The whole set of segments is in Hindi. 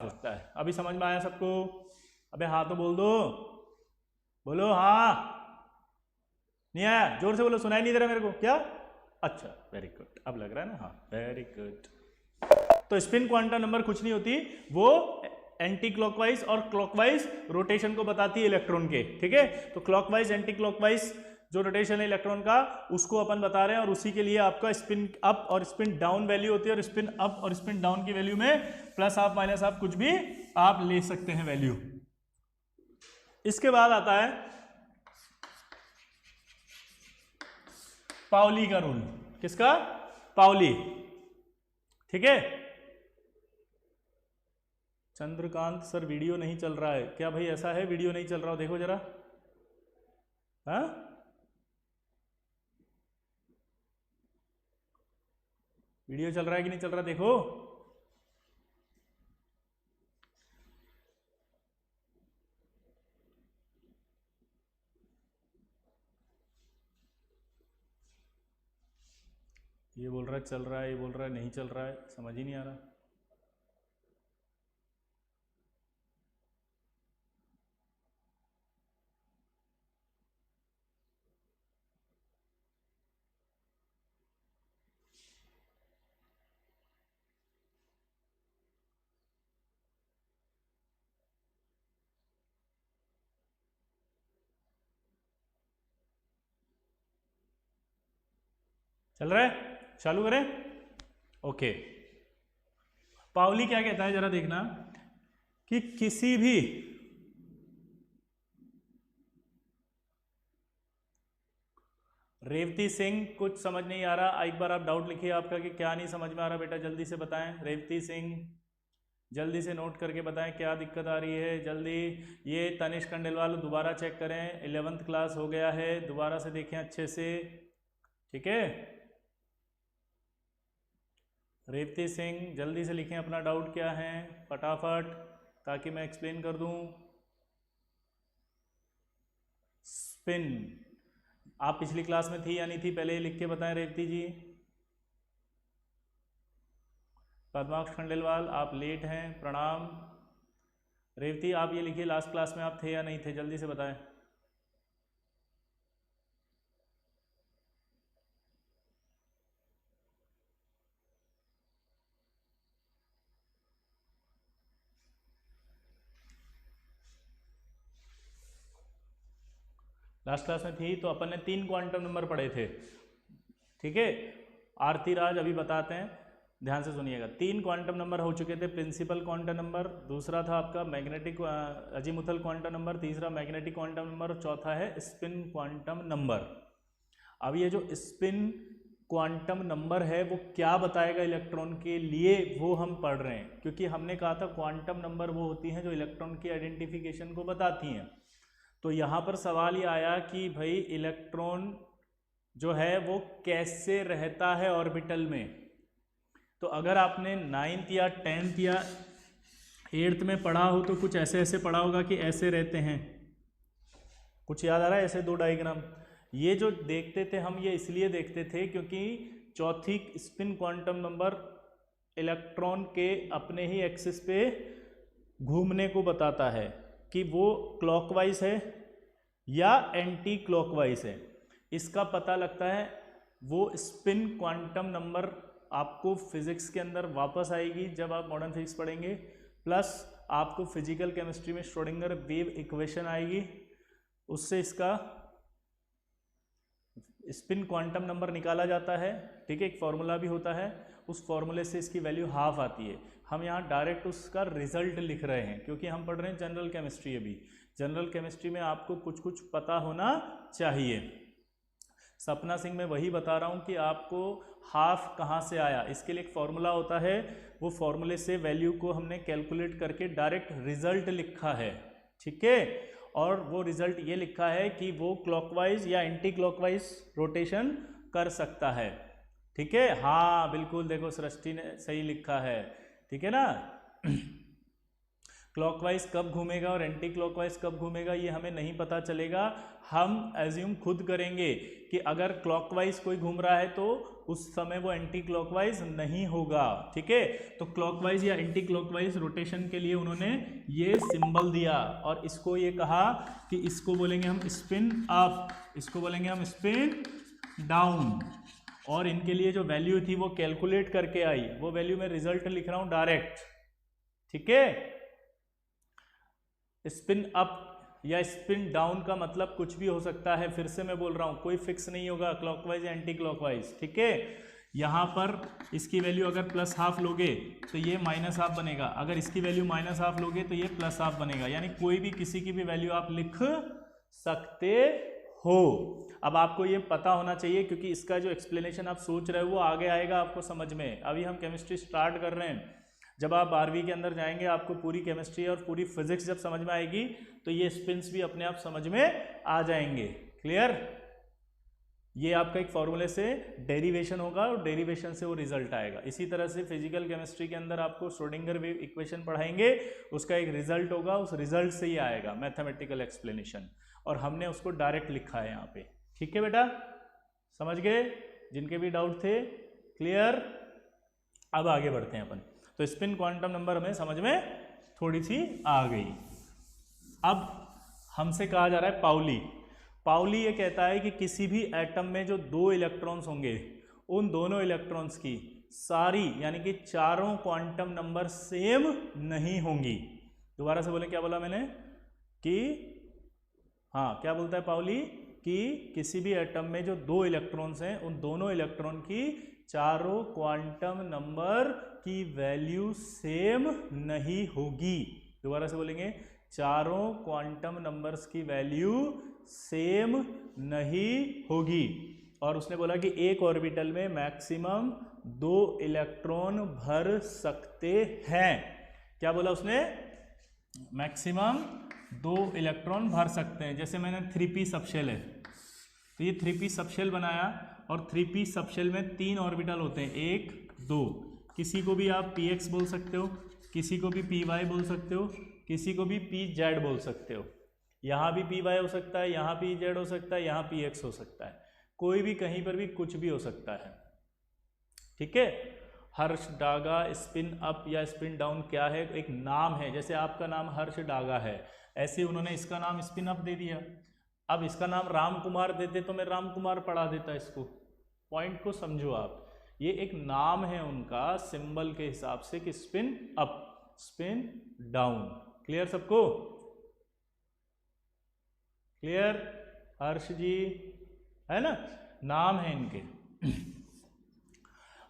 लगता है। अभी समझ में आया सबको? अबे हाँ तो बोल दो, बोलो हाँ। नहीं आया? जोर से बोलो, सुनाई नहीं दे रहा मेरे को क्या? अच्छा वेरी गुड, अब लग रहा है ना? हाँ वेरी गुड। तो स्पिन क्वांटम नंबर कुछ नहीं होती, वो एंटी क्लॉकवाइज और क्लॉकवाइज रोटेशन को बताती है इलेक्ट्रॉन के। ठीक है, तो क्लॉकवाइज एंटी क्लॉकवाइज जो रोटेशन है इलेक्ट्रॉन का उसको अपन बता रहे हैं, और उसी के लिए आपका स्पिन अप और स्पिन डाउन वैल्यू होती है, और स्पिन अप और स्पिन डाउन की वैल्यू में प्लस हाफ माइनस हाफ कुछ भी आप ले सकते हैं वैल्यू। इसके बाद आता है पाउली का रूल। किसका? पाउली। ठीक है, चंद्रकांत सर वीडियो नहीं चल रहा है क्या भाई? ऐसा है वीडियो नहीं चल रहा हो, देखो जरा। हाँ वीडियो चल रहा है कि नहीं चल रहा, देखो। ये बोल रहा है चल रहा है, ये बोल रहा है नहीं चल रहा है, समझ ही नहीं आ रहा। चल रहा है? चालू करें? ओके। पाउली क्या कहता है जरा देखना, कि किसी भी रेवती सिंह, कुछ समझ नहीं आ रहा, एक बार आप डाउट लिखिए आपका कि क्या नहीं समझ में आ रहा बेटा, जल्दी से बताएं। रेवती सिंह जल्दी से नोट करके बताएं क्या दिक्कत आ रही है जल्दी। ये तनिष्क खंडेलवाल दोबारा चेक करें, 11th क्लास हो गया है, दोबारा से देखें अच्छे से। ठीक है, रेवती सिंह जल्दी से लिखें अपना डाउट क्या है फटाफट, ताकि मैं एक्सप्लेन कर दूं। स्पिन आप पिछली क्लास में थी या नहीं थी, पहले लिख के बताएं रेवती जी। पद्माक्ष खंडेलवाल आप लेट हैं, प्रणाम। रेवती आप ये लिखिए लास्ट क्लास में आप थे या नहीं थे, जल्दी से बताएं। लास्ट क्लास में थी तो अपन ने 3 क्वांटम नंबर पढ़े थे। ठीक है, आरती राज अभी बताते हैं, ध्यान से सुनिएगा। 3 क्वांटम नंबर हो चुके थे, प्रिंसिपल क्वांटम नंबर, दूसरा था आपका मैग्नेटिक अजीमुथल क्वांटम नंबर, तीसरा मैग्नेटिक क्वांटम नंबर, और चौथा है स्पिन क्वांटम नंबर। अब ये जो स्पिन क्वांटम नंबर है वो क्या बताएगा इलेक्ट्रॉन के लिए, वो हम पढ़ रहे हैं, क्योंकि हमने कहा था क्वांटम नंबर वो होती हैं जो इलेक्ट्रॉन की आइडेंटिफिकेशन को बताती हैं। तो यहाँ पर सवाल ये आया कि भाई इलेक्ट्रॉन जो है वो कैसे रहता है ऑर्बिटल में। तो अगर आपने 9th या 10th या 8th में पढ़ा हो तो कुछ ऐसे ऐसे पढ़ा होगा कि ऐसे रहते हैं, कुछ याद आ रहा है? ऐसे 2 डायग्राम ये जो देखते थे हम, ये इसलिए देखते थे क्योंकि चौथी स्पिन क्वांटम नंबर इलेक्ट्रॉन के अपने ही एक्सिस पे घूमने को बताता है कि वो क्लॉकवाइज है या एंटी क्लॉकवाइज है। इसका पता लगता है वो स्पिन क्वांटम नंबर आपको फिजिक्स के अंदर वापस आएगी जब आप मॉडर्न फिजिक्स पढ़ेंगे, प्लस आपको फिजिकल केमिस्ट्री में श्रोडिंगर वेव इक्वेशन आएगी, उससे इसका स्पिन क्वांटम नंबर निकाला जाता है। ठीक है, एक फॉर्मूला भी होता है, उस फॉर्मूले से इसकी वैल्यू हाफ आती है। हम यहाँ डायरेक्ट उसका रिजल्ट लिख रहे हैं क्योंकि हम पढ़ रहे हैं जनरल केमिस्ट्री। अभी जनरल केमिस्ट्री में आपको कुछ कुछ पता होना चाहिए। सपना सिंह मैं वही बता रहा हूँ कि आपको हाफ कहाँ से आया, इसके लिए एक फॉर्मूला होता है, वो फॉर्मूले से वैल्यू को हमने कैलकुलेट करके डायरेक्ट रिजल्ट लिखा है। ठीक है, और वो रिजल्ट ये लिखा है कि वो क्लॉकवाइज या एंटी क्लॉकवाइज रोटेशन कर सकता है। ठीक है, हाँ बिल्कुल, देखो सृष्टि ने सही लिखा है। ठीक है ना, क्लॉकवाइज कब घूमेगा और एंटी क्लॉकवाइज कब घूमेगा ये हमें नहीं पता चलेगा, हम एज्यूम खुद करेंगे कि अगर क्लॉकवाइज कोई घूम रहा है तो उस समय वो एंटी क्लॉकवाइज नहीं होगा। ठीक है, तो क्लॉकवाइज या एंटी क्लॉकवाइज रोटेशन के लिए उन्होंने ये सिंबल दिया और इसको ये कहा कि इसको बोलेंगे हम स्पिन अप, इसको बोलेंगे हम स्पिन डाउन। और इनके लिए जो वैल्यू थी वो कैलकुलेट करके आई, वो वैल्यू मैं रिजल्ट लिख रहा हूं डायरेक्ट। ठीक है, स्पिन अप या स्पिन डाउन का मतलब कुछ भी हो सकता है, फिर से मैं बोल रहा हूं, कोई फिक्स नहीं होगा क्लॉकवाइज या एंटी क्लॉकवाइज। ठीक है, यहां पर इसकी वैल्यू अगर प्लस हाफ लोगे तो ये माइनस हाफ बनेगा, अगर इसकी वैल्यू माइनस हाफ लोगे तो ये प्लस हाफ बनेगा, यानी कोई भी किसी की भी वैल्यू आप लिख सकते हो। अब आपको ये पता होना चाहिए क्योंकि इसका जो एक्सप्लेनेशन आप सोच रहे हो वो आगे आएगा आपको समझ में। अभी हम केमिस्ट्री स्टार्ट कर रहे हैं, जब आप 12वीं के अंदर जाएंगे आपको पूरी केमिस्ट्री और पूरी फिजिक्स जब समझ में आएगी तो ये स्पिन्स भी अपने आप समझ में आ जाएंगे। क्लियर, ये आपका एक फॉर्मूले से डेरिवेशन होगा और डेरिवेशन से वो रिजल्ट आएगा। इसी तरह से फिजिकल केमिस्ट्री के अंदर आपको श्रोडिंगर वेव इक्वेशन पढ़ाएंगे, उसका एक रिजल्ट होगा, उस रिजल्ट से ही आएगा मैथमेटिकल एक्सप्लेनेशन, और हमने उसको डायरेक्ट लिखा है यहाँ पे। ठीक है बेटा, समझ गए? जिनके भी डाउट थे क्लियर। अब आगे बढ़ते हैं अपन। तो स्पिन क्वांटम नंबर हमें समझ में थोड़ी सी आ गई। अब हमसे कहा जा रहा है पाउली। पाउली ये कहता है कि किसी भी एटम में जो 2 इलेक्ट्रॉन्स होंगे उन दोनों इलेक्ट्रॉन्स की सारी यानी कि चारों क्वांटम नंबर सेम नहीं होंगी। दोबारा से बोले, क्या बोला मैंने कि हाँ, क्या बोलता है पाउली कि किसी भी एटम में जो 2 इलेक्ट्रॉन्स हैं उन दोनों इलेक्ट्रॉन की चारों क्वांटम नंबर की वैल्यू सेम नहीं होगी। दोबारा से बोलेंगे, चारों क्वांटम नंबर्स की वैल्यू सेम नहीं होगी। और उसने बोला कि एक ऑर्बिटल में मैक्सिमम 2 इलेक्ट्रॉन भर सकते हैं। क्या बोला उसने? मैक्सिमम 2 इलेक्ट्रॉन भर सकते हैं। जैसे मैंने 3p सबशेल है, तो ये 3p सबशेल बनाया और 3p सबशेल में 3 ऑर्बिटल होते हैं, 1 2। किसी को भी आप px बोल सकते हो, किसी को भी py बोल सकते हो, किसी को भी pz बोल सकते हो। यहाँ भी py हो सकता है, यहाँ pz हो सकता है, यहाँ px हो सकता है, कोई भी कहीं पर भी कुछ भी हो सकता है। ठीक है, हर्ष डागा स्पिन अप या स्पिन डाउन क्या है? एक नाम है। जैसे आपका नाम हर्ष डागा है, ऐसे उन्होंने इसका नाम स्पिन अप दे दिया। अब इसका नाम राम कुमार देते तो मैं राम कुमार पढ़ा देता इसको। पॉइंट को समझो आप, ये एक नाम है उनका सिंबल के हिसाब से कि spin up spin down. Clear सबको? क्लियर हर्ष जी, है ना? नाम है इनके।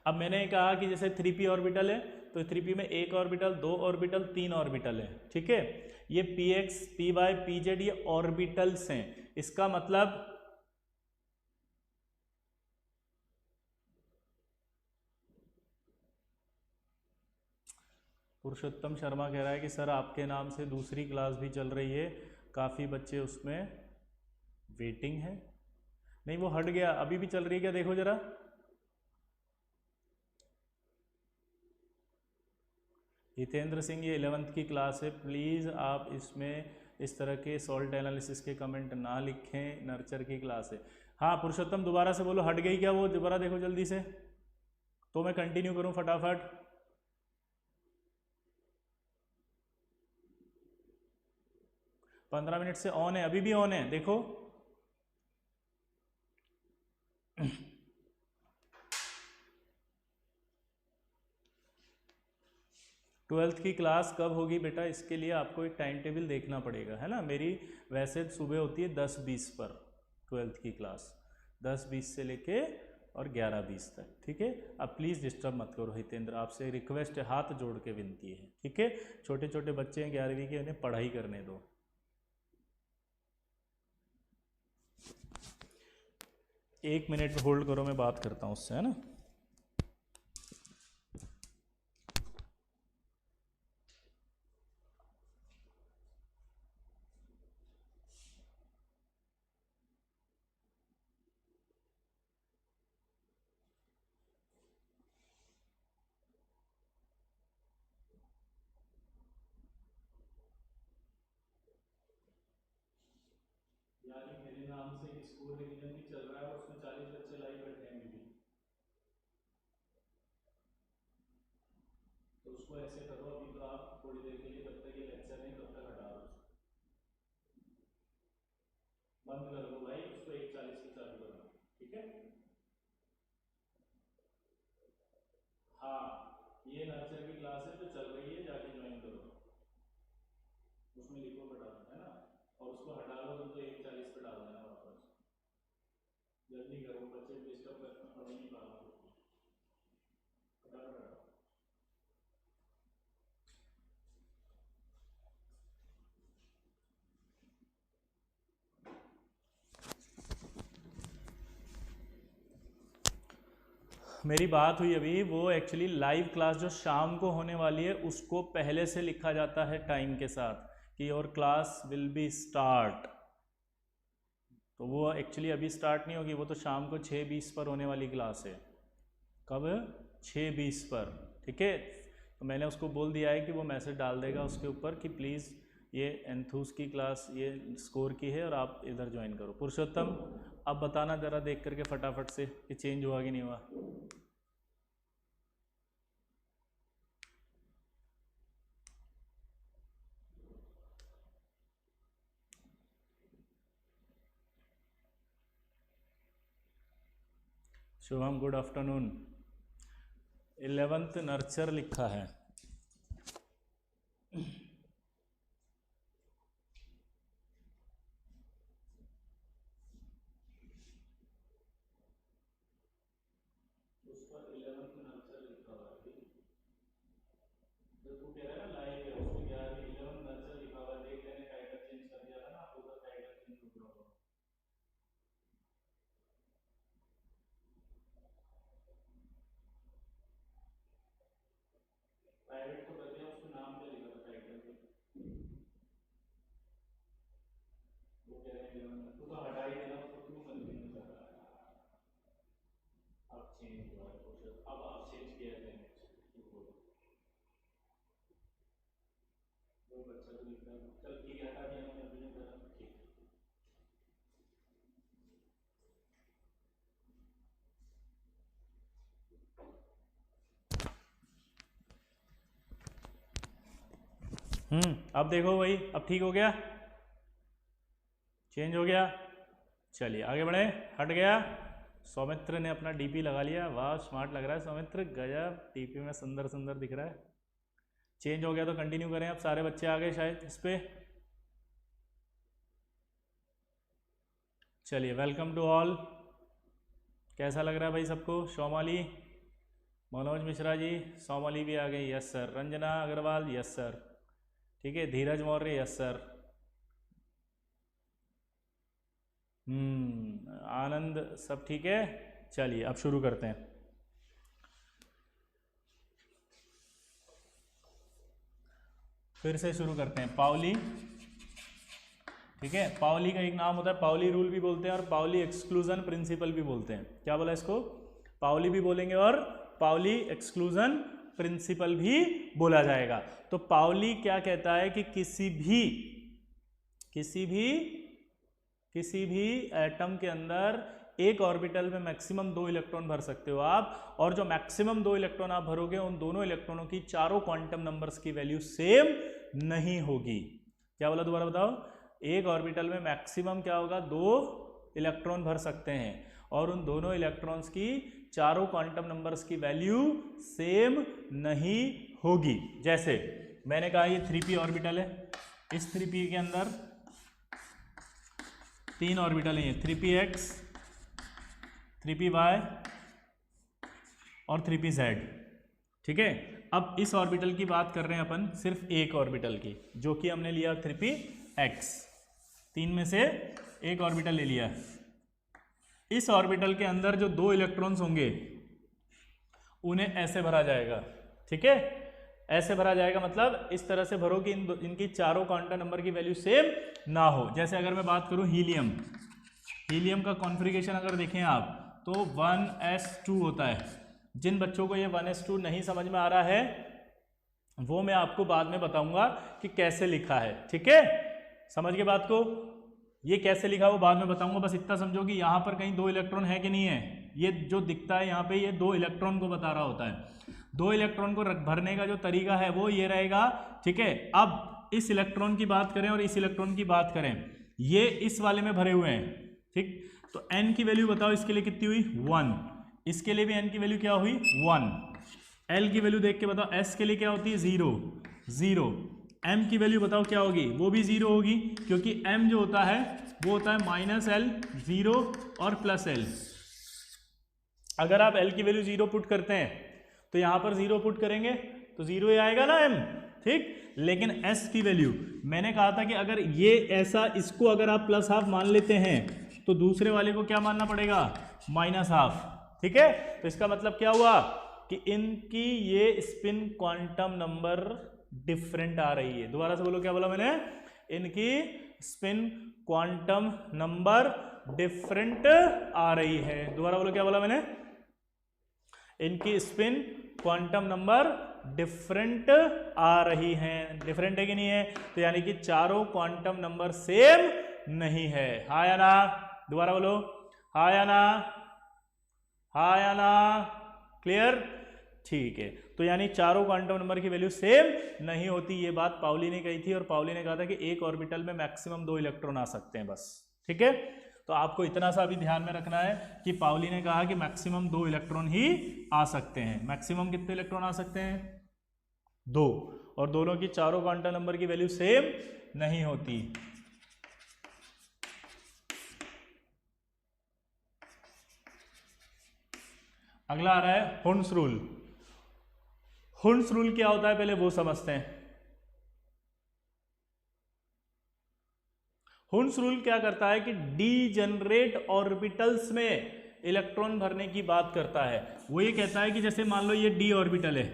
अब मैंने कहा कि जैसे 3p ऑर्बिटल है तो 3p में 1 ऑर्बिटल, 2 ऑर्बिटल, 3 ऑर्बिटल है। ठीक है, ये px py pz ये ऑर्बिटल्स हैं। इसका मतलब पुरुषोत्तम शर्मा कह रहा है कि सर आपके नाम से दूसरी क्लास भी चल रही है, काफ़ी बच्चे उसमें वेटिंग है। नहीं, वो हट गया, अभी भी चल रही है क्या? देखो जरा। हितेंद्र सिंह, ये 11th की क्लास है, प्लीज़ आप इसमें इस तरह के सॉल्ट एनालिसिस के कमेंट ना लिखें, नर्चर की क्लास है। हाँ पुरुषोत्तम, दोबारा से बोलो, हट गई क्या वो? दोबारा देखो जल्दी से, तो मैं कंटिन्यू करूं फटाफट। पंद्रह मिनट से ऑन है, अभी भी ऑन है, देखो। ट्वेल्थ की क्लास कब होगी बेटा? इसके लिए आपको एक टाइम टेबल देखना पड़ेगा, है ना। मेरी वैसे सुबह होती है 10:20 पर ट्वेल्थ की क्लास, 10:20 से लेके और 11:20 तक। ठीक है, अब प्लीज़ डिस्टर्ब मत करो हितेंद्र, आपसे रिक्वेस्ट है, हाथ जोड़ के विनती है। ठीक है, छोटे छोटे बच्चे हैं 11वीं के, उन्हें पढ़ाई करने दो। एक मिनट होल्ड करो, मैं बात करता हूँ उससे, है ना। यानी मेरे नाम से स्कूल रिवीजन भी चल रहा है और उसमें 40 बच्चे लाइव बैठे हैं अभी भी। उसको ऐसे करो, अभी तो आप थोड़ी देर के लिए, जब तक ये लेक्चर नहीं तब तक हटा दो, बंद कर दो भाई, उसको 1:40 पे चालू करना, ठीक है। हाँ, ये नर्सरी की क्लास है जो चल रही है, जाके ज्वाइन करो, उसमें लिखो फटाफट, है ना, और उसको हटा लो तो 1:40 पे डाल देना वापस, जल्दी करो, बच्चे डिस्टर्ब करना, पढ़ नहीं पा रहा हूँ, फटाफट हटाओ। मेरी बात हुई अभी, वो एक्चुअली लाइव क्लास जो शाम को होने वाली है उसको पहले से लिखा जाता है टाइम के साथ कि your class will be start, तो वो एक्चुअली अभी स्टार्ट नहीं होगी, वो तो शाम को 6:20 पर होने वाली क्लास है। कब? 6:20 पर, ठीक है। तो मैंने उसको बोल दिया है कि वो मैसेज डाल देगा उसके ऊपर कि प्लीज़ ये एंथूस की क्लास ये स्कोर की है और आप इधर ज्वाइन करो। पुरुषोत्तम, अब बताना ज़रा देख करके फटाफट से कि चेंज हुआ कि नहीं हुआ। Shubham, good afternoon. 11th nurture लिखा है। प्राइवेट तो कर दिया, उसके नाम पे लिखा था टाइटल पे, वो कह रहे हैं तू तो हटा ही देना उसको, क्यों कंटिन्यू कर रहा है। अब चेंज हुआ है कुछ, अब आप चेंज किया है, वो बच्चा तो लिख रहा है, चल ठीक है, हटा दिया मैंने, कंटिन्यू कर रहा हूँ, ठीक। अब देखो भाई, अब ठीक हो गया, चेंज हो गया। चलिए आगे बढ़े, हट गया। सौमित्र ने अपना डीपी लगा लिया, वाह स्मार्ट लग रहा है सौमित्र, गजब, डीपी में सुंदर सुंदर दिख रहा है। चेंज हो गया तो कंटिन्यू करें, अब सारे बच्चे आ गए शायद इस पे। चलिए, वेलकम टू ऑल। कैसा लग रहा है भाई सबको? शोमाली, मनोज मिश्रा जी, सोमाली भी आ गई, yes sir. Ranjana Agarwal, yes sir, ठीक है। Dheeraj Maurya, yes sir. आनंद, सब ठीक है। चलिए अब शुरू करते हैं। फिर से शुरू करते हैं। पाउली, ठीक है। पाउली का एक नाम होता है, पाउली रूल भी बोलते हैं और पाउली एक्सक्लूजन प्रिंसिपल भी बोलते हैं। क्या बोला इसको? पाउली भी बोलेंगे और पाउली एक्सक्लूजन प्रिंसिपल भी बोला जाएगा। तो पाउली क्या कहता है कि किसी भी एटम के अंदर एक ऑर्बिटल में मैक्सिमम 2 इलेक्ट्रॉन भर सकते हो आप, और जो मैक्सिमम 2 इलेक्ट्रॉन आप भरोगे उन दोनों इलेक्ट्रॉनों की चारों क्वांटम नंबर्स की वैल्यू सेम नहीं होगी। क्या बोला, दोबारा बताओ? एक ऑर्बिटल में मैक्सिमम क्या होगा? 2 इलेक्ट्रॉन भर सकते हैं और उन दोनों इलेक्ट्रॉन्स की चारों क्वांटम नंबर्स की वैल्यू सेम नहीं होगी। जैसे मैंने कहा ये 3p ऑर्बिटल है, इस 3p के अंदर 3 ऑर्बिटल हैं, 3px, 3py और 3pz, ठीक है। अब इस ऑर्बिटल की बात कर रहे हैं अपन, सिर्फ एक ऑर्बिटल की, जो कि हमने लिया 3px, 3 में से एक ऑर्बिटल ले लिया। इस ऑर्बिटल के अंदर जो 2 इलेक्ट्रॉन्स होंगे उन्हें ऐसे भरा जाएगा, ठीक है। ऐसे भरा जाएगा मतलब इस तरह से भरो कि इनकी चारों क्वांटम नंबर की वैल्यू सेम ना हो। जैसे अगर मैं बात करूं हीलियम का कॉन्फ़िगरेशन अगर देखें आप तो 1s2 होता है। जिन बच्चों को ये 1s2 नहीं समझ में आ रहा है वो मैं आपको बाद में बताऊंगा कि कैसे लिखा है, ठीक है। समझ के बात को, ये कैसे लिखा वो बाद में बताऊंगा। बस इतना समझो कि यहाँ पर कहीं 2 इलेक्ट्रॉन है कि नहीं है। ये जो दिखता है यहाँ पे ये 2 इलेक्ट्रॉन को बता रहा होता है। दो इलेक्ट्रॉन को भरने का जो तरीका है वो ये रहेगा, ठीक है। अब इस इलेक्ट्रॉन की बात करें और इस इलेक्ट्रॉन की बात करें, ये इस वाले में भरे हुए हैं, ठीक। तो n की वैल्यू बताओ इसके लिए कितनी हुई, 1। इसके लिए भी n की वैल्यू क्या हुई, 1। l की वैल्यू देख के बताओ, s के लिए क्या होती है, 0 0। m की वैल्यू बताओ क्या होगी, वो भी 0 होगी, क्योंकि m जो होता है वो होता है -l, 0 और +l। अगर आप l की वैल्यू 0 पुट करते हैं तो यहां पर 0 पुट करेंगे तो 0 ही आएगा ना m, ठीक। लेकिन s की वैल्यू, मैंने कहा था कि अगर ये ऐसा, इसको अगर आप +½ मान लेते हैं तो दूसरे वाले को क्या मानना पड़ेगा, -½ ठीक है। तो इसका मतलब क्या हुआ कि इनकी ये स्पिन क्वांटम नंबर डिफरेंट आ रही है। दोबारा से बोलो, क्या बोला मैंने, इनकी स्पिन क्वांटम नंबर डिफरेंट आ रही है। दोबारा बोलो, क्या बोला मैंने, इनकी स्पिन क्वांटम नंबर डिफरेंट आ रही हैं। डिफरेंट है कि नहीं है, तो यानी कि चारों क्वांटम नंबर सेम नहीं है, हाँ या ना। दोबारा बोलो, हाँ या ना, हाँ या ना, क्लियर, ठीक है। तो यानी चारों क्वांटम नंबर की वैल्यू सेम नहीं होती, ये बात पाउली ने कही थी, और पाउली ने कहा था कि एक ऑर्बिटल में मैक्सिमम 2 इलेक्ट्रॉन आ सकते हैं बस, ठीक है। तो आपको इतना सा भी ध्यान में रखना है कि पाउली ने कहा कि मैक्सिमम 2 इलेक्ट्रॉन ही आ सकते हैं। मैक्सिमम कितने इलेक्ट्रॉन आ सकते हैं, 2, और दोनों की चारों क्वांटम नंबर की वैल्यू सेम नहीं होती। अगला आ रहा है हुंड्स रूल। हुंड्स रूल क्या होता है पहले वो समझते हैं। हुंड्स रूल क्या करता है कि डीजेनरेट ऑर्बिटल्स में इलेक्ट्रॉन भरने की बात करता है। वो ये कहता है कि जैसे मान लो ये डी ऑर्बिटल है,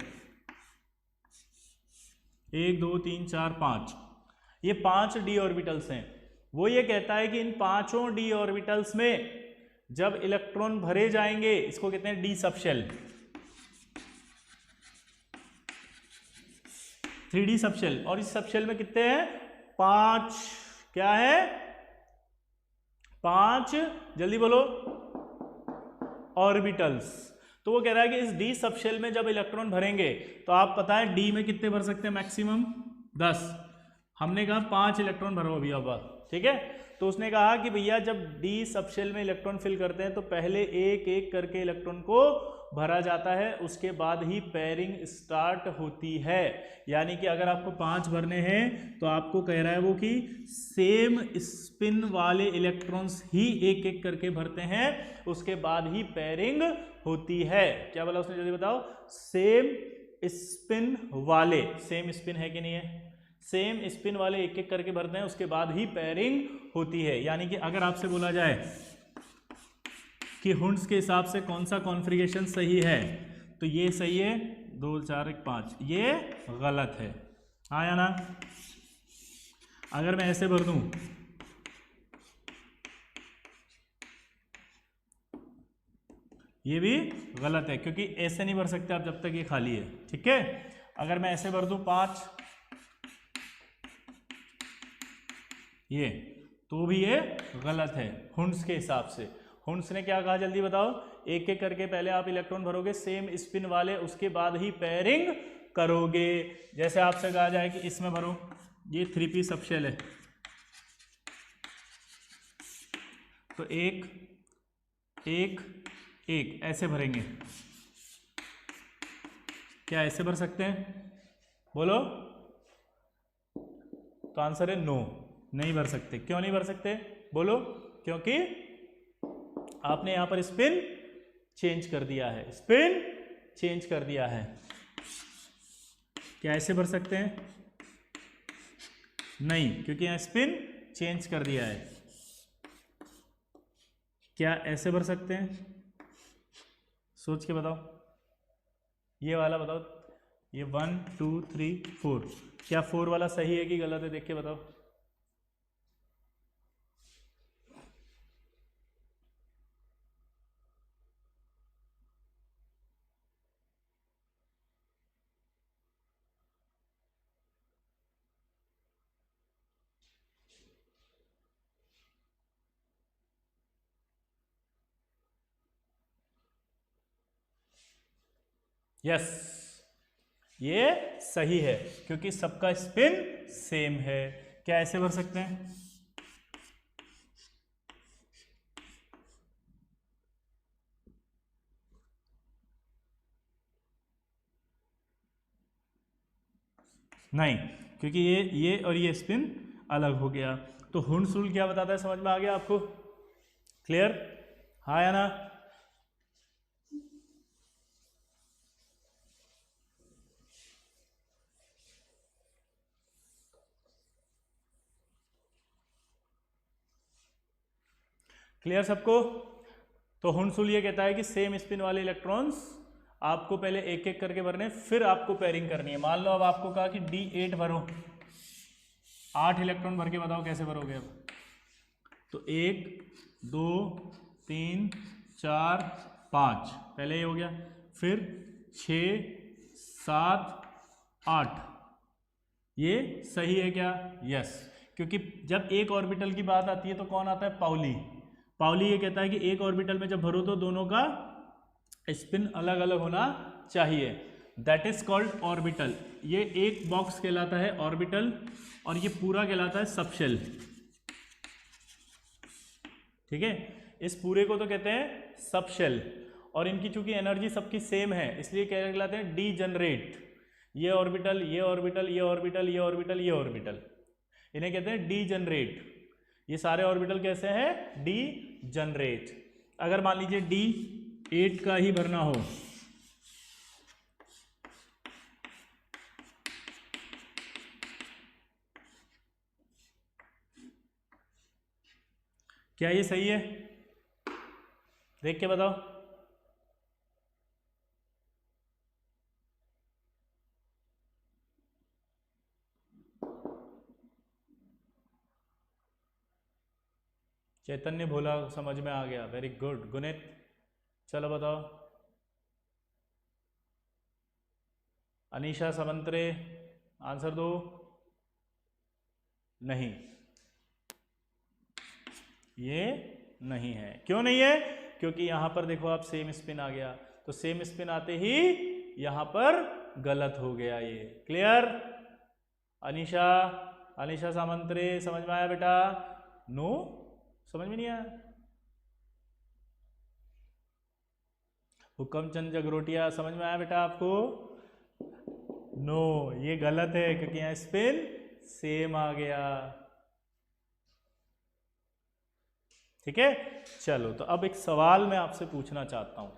1 2 3 4 5, ये 5 डी ऑर्बिटल्स हैं। वो ये कहता है कि इन 5 डी ऑर्बिटल्स में जब इलेक्ट्रॉन भरे जाएंगे, इसको कहते हैं डी सबशेल, 3D सबशेल, और इस सबशेल में कितने हैं, 5, क्या है, 5, जल्दी बोलो, ऑर्बिटल्स। तो वो कह रहा है कि इस डी सबशेल में जब इलेक्ट्रॉन भरेंगे तो आप पता है डी में कितने भर सकते हैं, मैक्सिमम 10। हमने कहा 5 इलेक्ट्रॉन भरो अभी, अब ठीक है। तो उसने कहा कि भैया जब डी सबशेल में इलेक्ट्रॉन फिल करते हैं तो पहले एक एक करके इलेक्ट्रॉन को भरा जाता है, उसके बाद ही पेयरिंग स्टार्ट होती है। यानी कि अगर आपको 5 भरने हैं तो आपको कह रहा है वो कि सेम स्पिन वाले इलेक्ट्रॉन्स ही एक एक करके भरते हैं, उसके बाद ही पेयरिंग होती है। क्या बोला उसने, जल्दी बताओ, सेम स्पिन वाले, सेम स्पिन है कि नहीं है, सेम स्पिन वाले एक एक करके भरते हैं, उसके बाद ही पेयरिंग होती है। यानी कि अगर आपसे बोला जाए कि हुंड्स के हिसाब से कौन सा कॉन्फ़िगरेशन सही है, तो ये सही है, 2 4 1 5, ये गलत है, हाँ या ना। अगर मैं ऐसे भर दूं, ये भी गलत है, क्योंकि ऐसे नहीं भर सकते आप जब तक ये खाली है, ठीक है। अगर मैं ऐसे भर दूं 5, ये, तो भी ये गलत है हुंड्स के हिसाब से। हुंड्स ने क्या कहा, जल्दी बताओ, एक एक करके पहले आप इलेक्ट्रॉन भरोगे सेम स्पिन वाले, उसके बाद ही पेयरिंग करोगे। जैसे आपसे कहा जाए कि इसमें भरो, ये 3p सबशेल है, तो एक एक एक ऐसे भरेंगे, क्या ऐसे भर सकते हैं, बोलो। तो आंसर है नो, नहीं भर सकते। क्यों नहीं भर सकते, बोलो, क्योंकि आपने यहां पर स्पिन चेंज कर दिया है, स्पिन चेंज कर दिया है। क्या ऐसे भर सकते हैं, नहीं, क्योंकि यहां स्पिन चेंज कर दिया है। क्या ऐसे भर सकते हैं, सोच के बताओ, ये वाला बताओ, ये 1 2 3 4, क्या 4 वाला सही है कि गलत है, देख के बताओ। यस, ये सही है क्योंकि सबका स्पिन सेम है। क्या ऐसे भर सकते हैं? नहीं, क्योंकि ये और ये स्पिन अलग हो गया। तो हुंड्स रूल क्या बताता है, समझ में आ गया आपको? क्लियर? हाँ या ना? क्लियर सबको? तो हुंड्स रूल ये कहता है कि सेम स्पिन वाले इलेक्ट्रॉन्स आपको पहले एक एक करके भरने, फिर आपको पेयरिंग करनी है। मान लो अब आपको कहा कि D8 भरो, 8 इलेक्ट्रॉन भर के बताओ कैसे भरोगे अब? तो 1 2 3 4 5 पहले ये हो गया, फिर 6 7 8। ये सही है क्या? यस, क्योंकि जब एक ऑर्बिटल की बात आती है तो कौन आता है? पाउली। पाउली ये कहता है कि एक ऑर्बिटल में जब भरो तो दोनों का स्पिन अलग अलग होना चाहिए। That is called orbital. ये एक बॉक्स कहलाता है ऑर्बिटल और ये पूरा कहलाता है सबशेल। ठीक है, इस पूरे को तो कहते हैं सबशेल। और इनकी चूंकि एनर्जी सबकी सेम है इसलिए क्या कहलाते हैं? D generate. ये ऑर्बिटल, ये ऑर्बिटल, ये ऑर्बिटल, ये ऑर्बिटल, ये ऑर्बिटल, इन्हें कहते हैं डी जनरेट। ये सारे ऑर्बिटल कैसे हैं? D generate. अगर मान लीजिए D8 का ही भरना हो, क्या ये सही है? देख के बताओ। चैतन्य भोला समझ में आ गया, वेरी गुड। गुणित, चलो बताओ। अनीशा समंतरे, आंसर दो। नहीं, ये नहीं है। क्यों नहीं है? क्योंकि यहां पर देखो आप, सेम स्पिन आ गया, तो सेम स्पिन आते ही यहां पर गलत हो गया ये। क्लियर? अनीशा, अनीशा सामंतरे, समझ में आया बेटा? नो, समझ में नहीं आया? हुक्मचंद जगरोटिया, समझ में आया बेटा आपको? नो, ये गलत है क्योंकि यहां स्पिन सेम आ गया। ठीक है, चलो तो अब एक सवाल मैं आपसे पूछना चाहता हूं।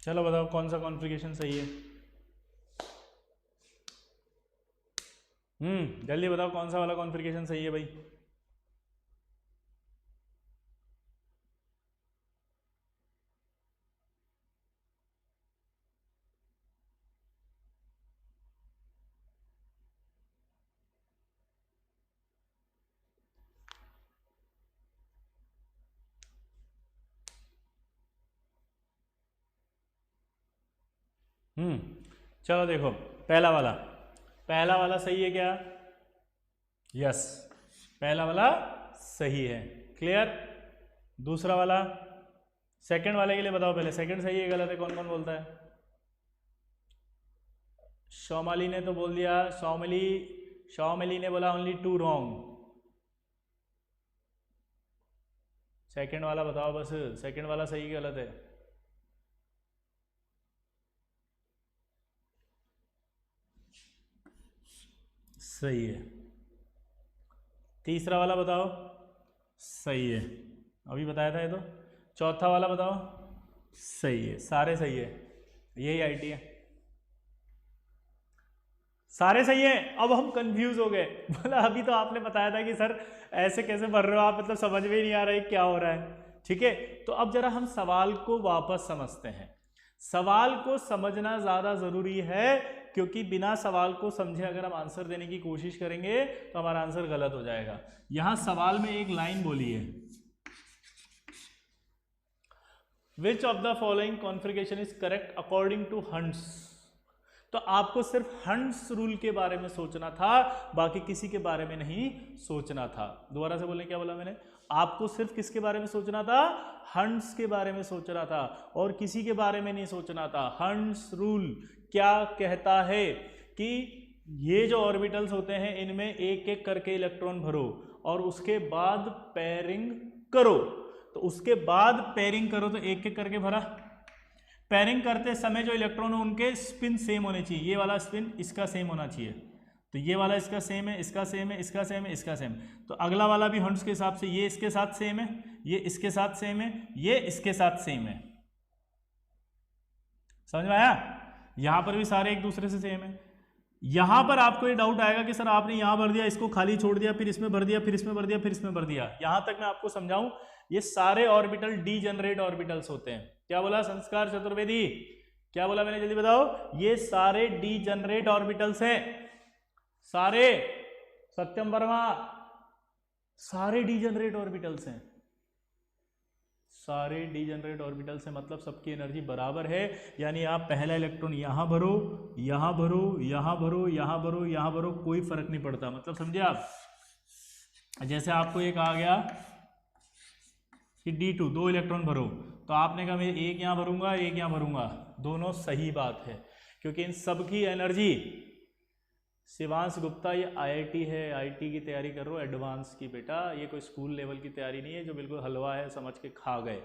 चलो बताओ कौन सा कॉन्फ़िगरेशन सही है? जल्दी बताओ कौन सा वाला कॉन्फ़िगरेशन सही है भाई? चलो देखो, पहला वाला सही है क्या? यस, पहला वाला सही है। क्लियर? दूसरा वाला, सेकंड वाले के लिए बताओ पहले, सेकंड सही है गलत है? कौन कौन बोलता है? शौमाली ने तो बोल दिया, शौमली ने बोला ओनली 2 रॉन्ग। सेकंड वाला बताओ बस, सेकंड वाला सही कि गलत है? सही है। तीसरा वाला बताओ, सही है, अभी बताया था ये तो। चौथा वाला बताओ, सही है, सारे सही है, यही आईटी है, सारे सही है। अब हम कंफ्यूज हो गए, बोला अभी तो आपने बताया था कि सर ऐसे कैसे भर रहे हो आप, मतलब समझ में ही नहीं आ रहा है क्या हो रहा है। ठीक है, तो अब जरा हम सवाल को वापस समझते हैं। सवाल को समझना ज़्यादा ज़रूरी है, क्योंकि बिना सवाल को समझे अगर हम आंसर देने की कोशिश करेंगे तो हमारा आंसर गलत हो जाएगा। यहां सवाल में एक लाइन बोली है, which of the following configuration is correct according to Hund's. तो आपको सिर्फ हंट्स रूल के बारे में सोचना था, बाकी किसी के बारे में नहीं सोचना था। दोबारा से बोले, क्या बोला मैंने? आपको सिर्फ किसके बारे में सोचना था? हंट्स के बारे में सोचना था, और किसी के बारे में नहीं सोचना था। हंट्स रूल क्या कहता है कि ये जो ऑर्बिटल्स होते हैं इनमें एक एक करके इलेक्ट्रॉन भरो और उसके बाद पेयरिंग करो। तो उसके बाद पेयरिंग करो, तो एक एक करके भरा। पेयरिंग करते समय जो इलेक्ट्रॉन हो उनके स्पिन सेम होने चाहिए। ये वाला स्पिन इसका सेम होना चाहिए, तो ये वाला इसका सेम है, इसका सेम है, इसका सेम है, इसका सेम। तो अगला वाला भी हंट्स के हिसाब से ये इसके साथ सेम है, ये इसके साथ सेम है, ये इसके साथ सेम है। समझ में आया? यहां पर भी सारे एक दूसरे से सेम है। यहां पर आपको ये डाउट आएगा कि सर आपने यहां भर दिया, इसको खाली छोड़ दिया, फिर इसमें भर दिया, फिर इसमें भर दिया, फिर इसमें भर दिया। यहां तक मैं आपको समझाऊं, ये सारे ऑर्बिटल डीजेनरेट ऑर्बिटल्स होते हैं। क्या बोला संस्कार चतुर्वेदी? क्या बोला मैंने, जल्दी बताओ? ये सारे डीजेनरेट ऑर्बिटल्स हैं, सारे। सत्यम वर्मा, सारे डीजेनरेट ऑर्बिटल्स हैं, सारे डीजेनरेट ऑर्बिटल से, मतलब सबकी एनर्जी बराबर है। यानी आप पहला इलेक्ट्रॉन यहां भरो, यहां भरो, यहां भरो, यहां भरो, यहां भरो, कोई फर्क नहीं पड़ता। मतलब समझे आप? जैसे आपको एक आ गया कि D2 2 इलेक्ट्रॉन भरो, तो आपने कहा मैं एक यहां भरूंगा, एक यहां भरूंगा, दोनों सही बात है, क्योंकि इन सब की एनर्जी। शिवांश गुप्ता, ये आईआईटी है, आईटी की तैयारी कर रहे हो एडवांस की बेटा, ये कोई स्कूल लेवल की तैयारी नहीं है जो बिल्कुल हलवा है समझ के खा गए।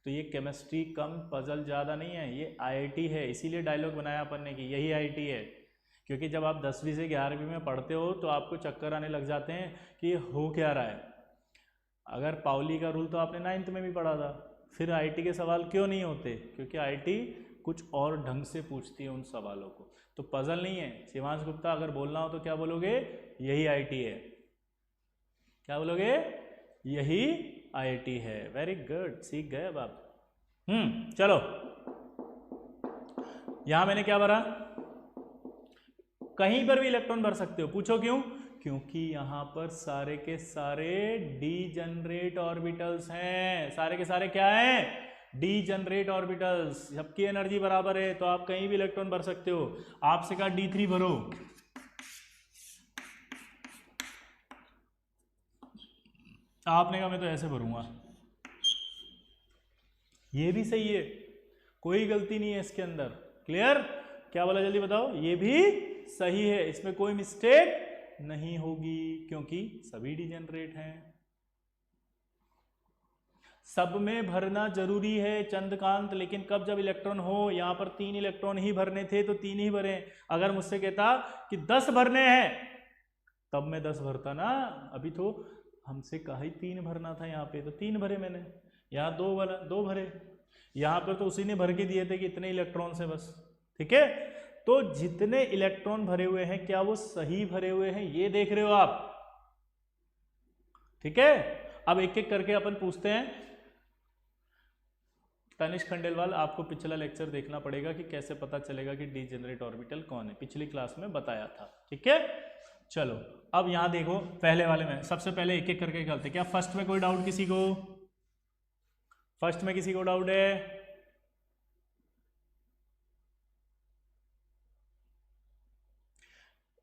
तो ये केमिस्ट्री कम, पजल ज़्यादा नहीं है, ये आईआईटी है। इसीलिए डायलॉग बनाया अपन ने कि यही आईआईटी है, क्योंकि जब आप 10वीं से 11वीं में पढ़ते हो तो आपको चक्कर आने लग जाते हैं कि ये हो क्या रहा है। अगर पाउली का रूल तो आपने 9th में भी पढ़ा था, फिर आईआईटी के सवाल क्यों नहीं होते? क्योंकि आईआईटी कुछ और ढंग से पूछती है उन सवालों को। तो पजल नहीं है। शिवांश गुप्ता, अगर बोलना हो तो क्या बोलोगे? यही आईआईटी है। क्या बोलोगे? यही आईआईटी है। वेरी गुड, सीख गए अब आप। चलो, यहां मैंने क्या भरा? कहीं पर भी इलेक्ट्रॉन भर सकते हो। पूछो क्यों? क्योंकि यहां पर सारे के सारे डीजेनरेट ऑर्बिटल्स हैं। सारे के सारे क्या हैं? Degenerate orbitals. सबकी एनर्जी बराबर है, तो आप कहीं भी इलेक्ट्रॉन भर सकते हो। आपसे कहा D3 भरो, आपने कहा मैं तो ऐसे भरूंगा। ये भी सही है, कोई गलती नहीं है इसके अंदर। क्लियर? क्या बोला, जल्दी बताओ? ये भी सही है, इसमें कोई मिस्टेक नहीं होगी, क्योंकि सभी डीजेनरेट हैं। सब में भरना जरूरी है चंद्रकांत, लेकिन कब? जब इलेक्ट्रॉन हो। यहां पर 3 इलेक्ट्रॉन ही भरने थे तो 3 ही भरे। अगर मुझसे कहता कि 10 भरने हैं तब मैं 10 भरता ना। अभी तो हमसे कहा ही 3 भरना था, यहाँ पे तो 3 भरे मैंने, यहाँ 2 भरे। यहाँ पर तो उसी ने भर के दिए थे कि इतने इलेक्ट्रॉन से बस। ठीक है, तो जितने इलेक्ट्रॉन भरे हुए हैं क्या वो सही भरे हुए हैं, ये देख रहे हो आप। ठीक है, अब एक एक करके अपन पूछते हैं। तनिष्क खंडेलवाल, आपको पिछला लेक्चर देखना पड़ेगा कि कैसे पता चलेगा कि डीजेनरेट ऑर्बिटल कौन है, पिछली क्लास में बताया था। ठीक है, चलो अब यहां देखो, पहले वाले में सबसे पहले एक एक करके करते। क्या फर्स्ट में कोई डाउट किसी को? फर्स्ट में किसी को डाउट है?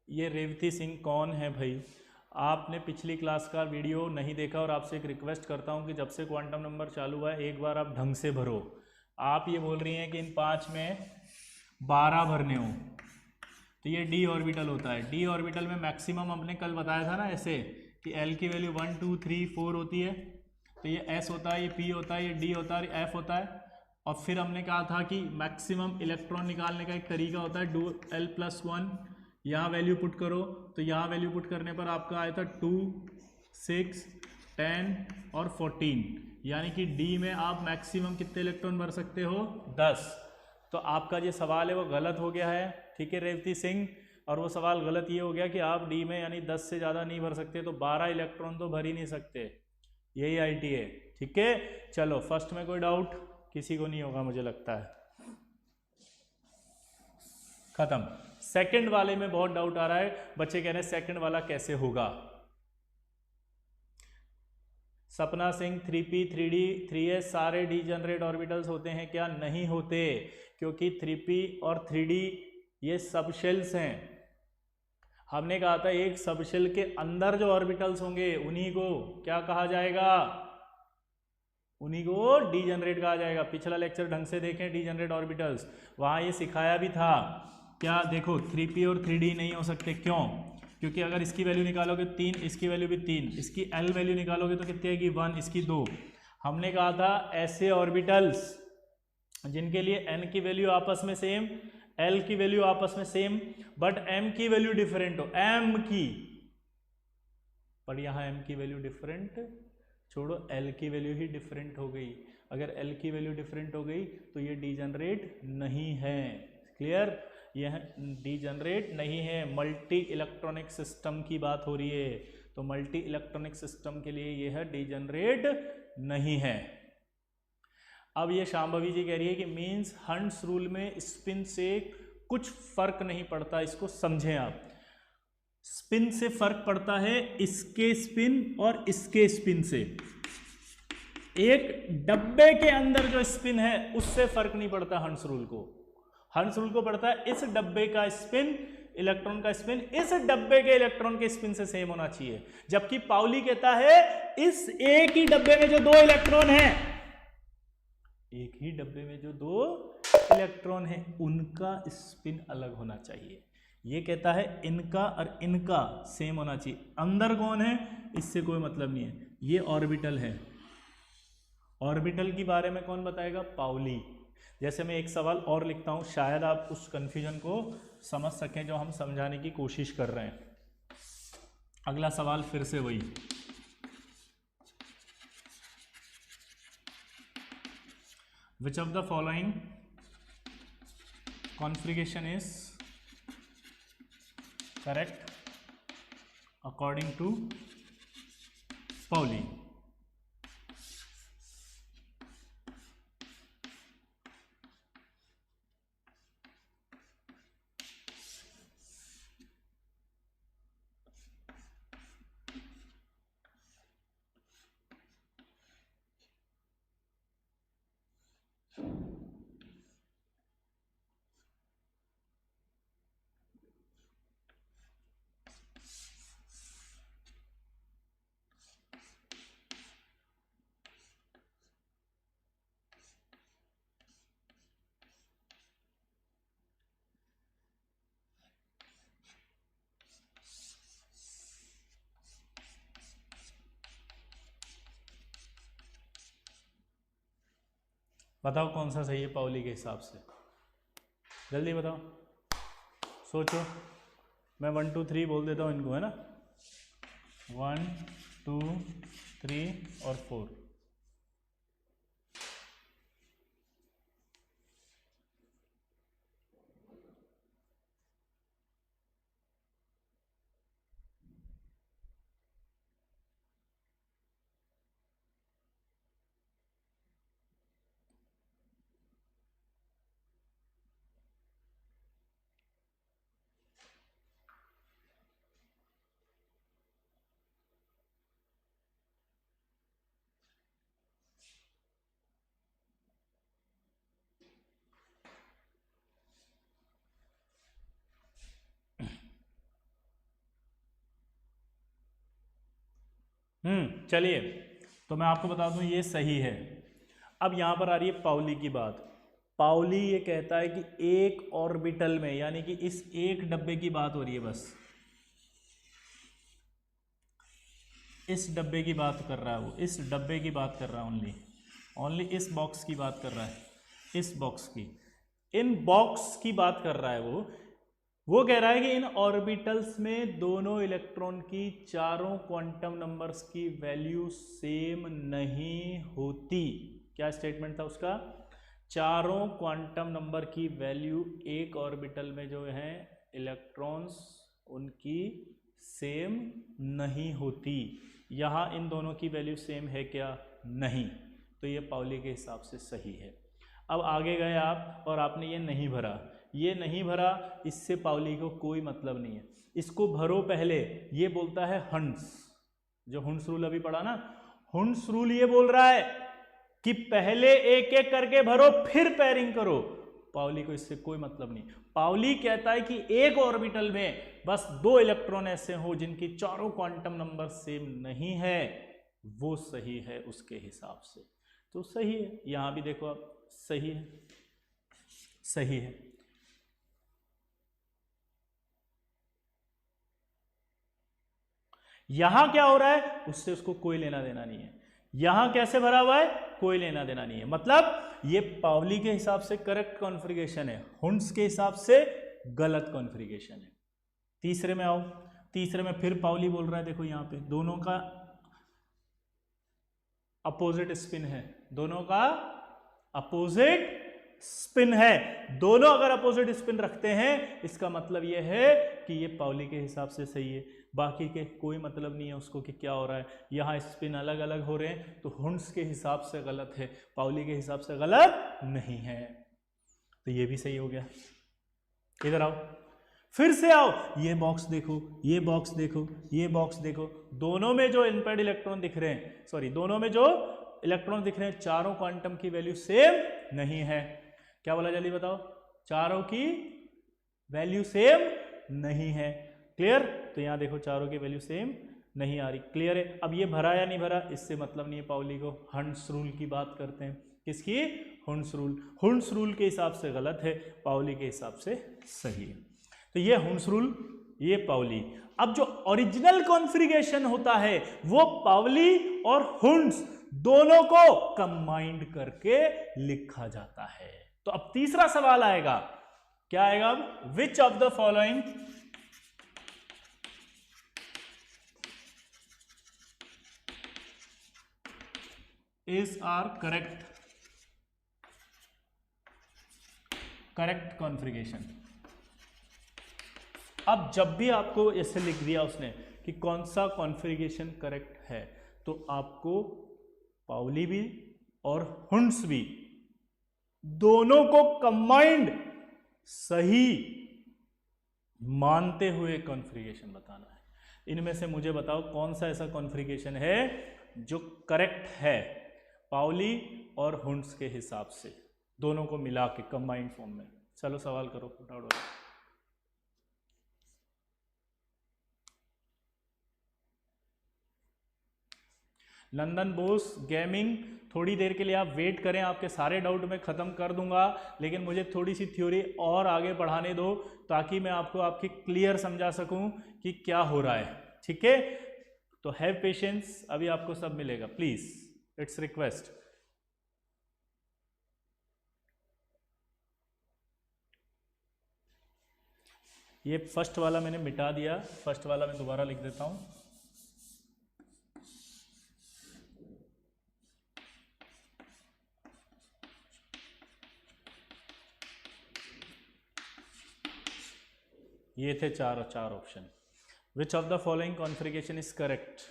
ये रेवती सिंह कौन है भाई? आपने पिछली क्लास का वीडियो नहीं देखा, और आपसे एक रिक्वेस्ट करता हूं कि जब से क्वांटम नंबर चालू हुआ है एक बार आप ढंग से भरो। आप ये बोल रही हैं कि इन 5 में 12 भरने हो, तो ये डी ऑर्बिटल होता है। डी ऑर्बिटल में मैक्सिमम हमने कल बताया था ना ऐसे कि एल की वैल्यू 1 2 3 4 होती है। तो ये s होता है, ये p होता है, ये d होता है, ये f होता है। और फिर हमने कहा था कि मैक्सिमम इलेक्ट्रॉन निकालने का एक तरीका होता है, डू l+1, यहाँ वैल्यू पुट करो, तो यहाँ वैल्यू पुट करने पर आपका आया था 2, 6, 10 और 14, यानी कि d में आप मैक्सिमम कितने इलेक्ट्रॉन भर सकते हो, 10। तो आपका जो सवाल है वो गलत हो गया है, ठीक है रेवती सिंह, और वो सवाल गलत ये हो गया कि आप डी में यानी 10 से ज़्यादा नहीं भर सकते, तो 12 इलेक्ट्रॉन तो भर ही नहीं सकते, यही आईटी है, ठीक है। चलो फर्स्ट में कोई डाउट किसी को नहीं होगा मुझे लगता है, खत्म। सेकंड वाले में बहुत डाउट आ रहा है, बच्चे कह रहे हैं सेकंड वाला कैसे होगा। सपना सिंह 3p 3d 3s सारे डीजनरेट ऑर्बिटल्स होते हैं क्या? नहीं होते, क्योंकि 3p और 3d ये सबशेल्स हैं। हमने कहा था एक सबशेल के अंदर जो ऑर्बिटल्स होंगे उन्हीं को क्या कहा जाएगा, उन्हीं को डीजनरेट कहा जाएगा। पिछला लेक्चर ढंग से देखें, डीजनरेट ऑर्बिटल्स, वहां ये सिखाया भी था। क्या देखो 3p और 3d नहीं हो सकते, क्यों? क्योंकि अगर इसकी वैल्यू निकालोगे 3, इसकी वैल्यू भी 3, इसकी l वैल्यू निकालोगे तो कितनी आएगी 1, इसकी 2। हमने कहा था ऐसे ऑर्बिटल्स जिनके लिए n की वैल्यू आपस में सेम, l की वैल्यू आपस में सेम, बट m की वैल्यू डिफरेंट हो, m की, पर यहाँ m की वैल्यू डिफरेंट छोड़ो, l की वैल्यू ही डिफरेंट हो गई। अगर l की वैल्यू डिफरेंट हो गई तो ये डीजनरेट नहीं है, क्लियर? यह डीजनरेट नहीं है, मल्टी इलेक्ट्रॉनिक सिस्टम की बात हो रही है, तो मल्टी इलेक्ट्रॉनिक सिस्टम के लिए यह डीजनरेट नहीं है। अब ये शांभवी जी कह रही है कि मीन्स हंट्स रूल में स्पिन से कुछ फर्क नहीं पड़ता, इसको समझें आप। स्पिन से फर्क पड़ता है इसके स्पिन और इसके स्पिन से, एक डब्बे के अंदर जो स्पिन है उससे फर्क नहीं पड़ता हंट्स रूल को। हंट्स रूल को पड़ता है इस डब्बे का स्पिन, इलेक्ट्रॉन का स्पिन इस डब्बे के इलेक्ट्रॉन के स्पिन से सेम होना चाहिए, जबकि पाउली कहता है इस एक ही डब्बे में जो 2 इलेक्ट्रॉन हैं, एक ही डब्बे में जो 2 इलेक्ट्रॉन हैं उनका स्पिन अलग होना चाहिए। ये कहता है इनका और इनका सेम होना चाहिए। अंदर कौन है इससे कोई मतलब नहीं है, ये ऑर्बिटल है। ऑर्बिटल के बारे में कौन बताएगा? पाउली। जैसे मैं एक सवाल और लिखता हूं, शायद आप उस कंफ्यूजन को समझ सकें जो हम समझाने की कोशिश कर रहे हैं। अगला सवाल फिर से वही, which of the following configuration is correct according to Pauli? बताओ कौन सा सही है पाउली के हिसाब से, जल्दी बताओ, सोचो। मैं 1 2 3 बोल देता हूँ इनको, है ना, 1 2 3 और 4। चलिए, तो मैं आपको बता दूं ये सही है। अब यहां पर आ रही है पाउली की बात। पाउली ये कहता है कि एक ऑर्बिटल में, यानी कि इस एक डब्बे की बात हो रही है बस, इस डब्बे की बात कर रहा है वो, इस डब्बे की बात कर रहा है, ओनली इस बॉक्स की बात कर रहा है, इस बॉक्स की, इन बॉक्स की बात कर रहा है वो कह रहा है कि इन ऑर्बिटल्स में दोनों इलेक्ट्रॉन की चारों क्वांटम नंबर्स की वैल्यू सेम नहीं होती। क्या स्टेटमेंट था उसका? चारों क्वांटम नंबर की वैल्यू एक ऑर्बिटल में जो है इलेक्ट्रॉन्स उनकी सेम नहीं होती। यहाँ इन दोनों की वैल्यू सेम है क्या? नहीं। तो ये पाउली के हिसाब से सही है। अब आगे गए आप और आपने ये नहीं भरा, ये नहीं भरा, इससे पाउली को कोई मतलब नहीं है। इसको भरो पहले। ये बोलता है हंस, जो हुंस रूल अभी पढ़ा ना, हुंस रूल ये बोल रहा है कि पहले एक एक करके भरो फिर पेयरिंग करो। पाउली को इससे कोई मतलब नहीं। पाउली कहता है कि एक ऑर्बिटल में बस 2 इलेक्ट्रॉन ऐसे हो जिनकी चारों क्वांटम नंबर सेम नहीं है, वो सही है उसके हिसाब से। तो सही है, यहां भी देखो आप, सही है, सही है। यहां क्या हो रहा है उससे उसको कोई लेना देना नहीं है। यहां कैसे भरा हुआ है कोई लेना देना नहीं है। मतलब ये पाउली के हिसाब से करेक्ट कॉन्फ़िगरेशन है, हुंस के हिसाब से गलत कॉन्फ़िगरेशन है। तीसरे में आओ, तीसरे में फिर पाउली बोल रहा है, देखो यहां पे दोनों का अपोजिट स्पिन है, दोनों का अपोजिट स्पिन है। दोनों अगर अपोजिट स्पिन रखते हैं इसका मतलब यह है कि ये पाउली के हिसाब से सही है। बाकी के कोई मतलब नहीं है उसको कि क्या हो रहा है। यहाँ स्पिन अलग अलग हो रहे हैं तो हुंस के हिसाब से गलत है, पाउली के हिसाब से गलत नहीं है। तो ये भी सही हो गया। इधर आओ, फिर से आओ, ये बॉक्स देखो, ये बॉक्स देखो, ये बॉक्स देखो, दोनों में जो इनपेड इलेक्ट्रॉन दिख रहे हैं, सॉरी दोनों में जो इलेक्ट्रॉन दिख रहे हैं, चारों क्वांटम की वैल्यू सेम नहीं है। क्या बोला जल्दी बताओ? चारों की वैल्यू सेम नहीं है। क्लियर? तो यहां देखो चारों की वैल्यू सेम नहीं आ रही। क्लियर है? अब ये भरा या नहीं भरा इससे मतलब नहीं है पाउली को। हंस रूल की बात करते हैं। किसकी? हुंस रूल। हुंस रूल के हिसाब से गलत है, पाउली के हिसाब से सही है। तो ये हुंस रूल, ये पाउली। अब जो ओरिजिनल कॉन्फ़िगरेशन होता है वो पाउली और हुंस दोनों को कंबाइंड करके लिखा जाता है। तो अब तीसरा सवाल आएगा, क्या आएगा अब? Which of the following is are correct configuration. अब जब भी आपको ऐसे लिख दिया उसने कि कौन सा कॉन्फ़िगरेशन करेक्ट है, तो आपको पाउली भी और हुंस भी दोनों को कंबाइंड सही मानते हुए कॉन्फ़िगरेशन बताना है। इनमें से मुझे बताओ कौन सा ऐसा कॉन्फ़िगरेशन है जो करेक्ट है पाउली और हुंस के हिसाब से, दोनों को मिला के कंबाइंड फॉर्म में। चलो सवाल करो फटाफट। नंदन बोस गेमिंग, थोड़ी देर के लिए आप वेट करें, आपके सारे डाउट मैं ख़त्म कर दूंगा, लेकिन मुझे थोड़ी सी थ्योरी और आगे बढ़ाने दो ताकि मैं आपको आपकी क्लियर समझा सकूं कि क्या हो रहा है। ठीक है? तो हैव पेशेंस, अभी आपको सब मिलेगा, प्लीज़, इट्स रिक्वेस्ट। ये फर्स्ट वाला मैंने मिटा दिया, फर्स्ट वाला मैं दोबारा लिख देता हूं। ये थे चार option. Which of the following configuration is correct?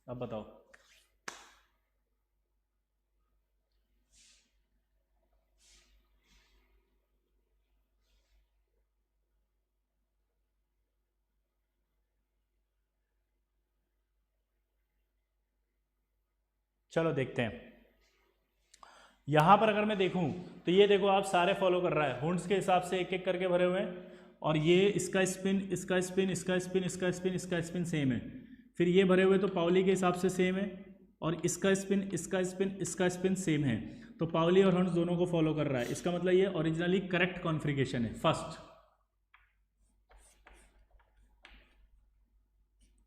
अब बताओ। चलो देखते हैं। यहां पर अगर मैं देखूं तो ये देखो आप सारे फॉलो कर रहा है, हुंस के हिसाब से एक एक करके भरे हुए हैं, और ये इसका स्पिन, इसका स्पिन, इसका स्पिन, इसका स्पिन, इसका स्पिन सेम है। फिर ये भरे हुए तो पाउली के हिसाब से सेम है, और इसका स्पिन, इसका स्पिन, इसका स्पिन सेम है। तो पाउली और हंस दोनों को फॉलो कर रहा है। इसका मतलब ये ओरिजिनली करेक्ट कॉन्फ़िगरेशन है। फर्स्ट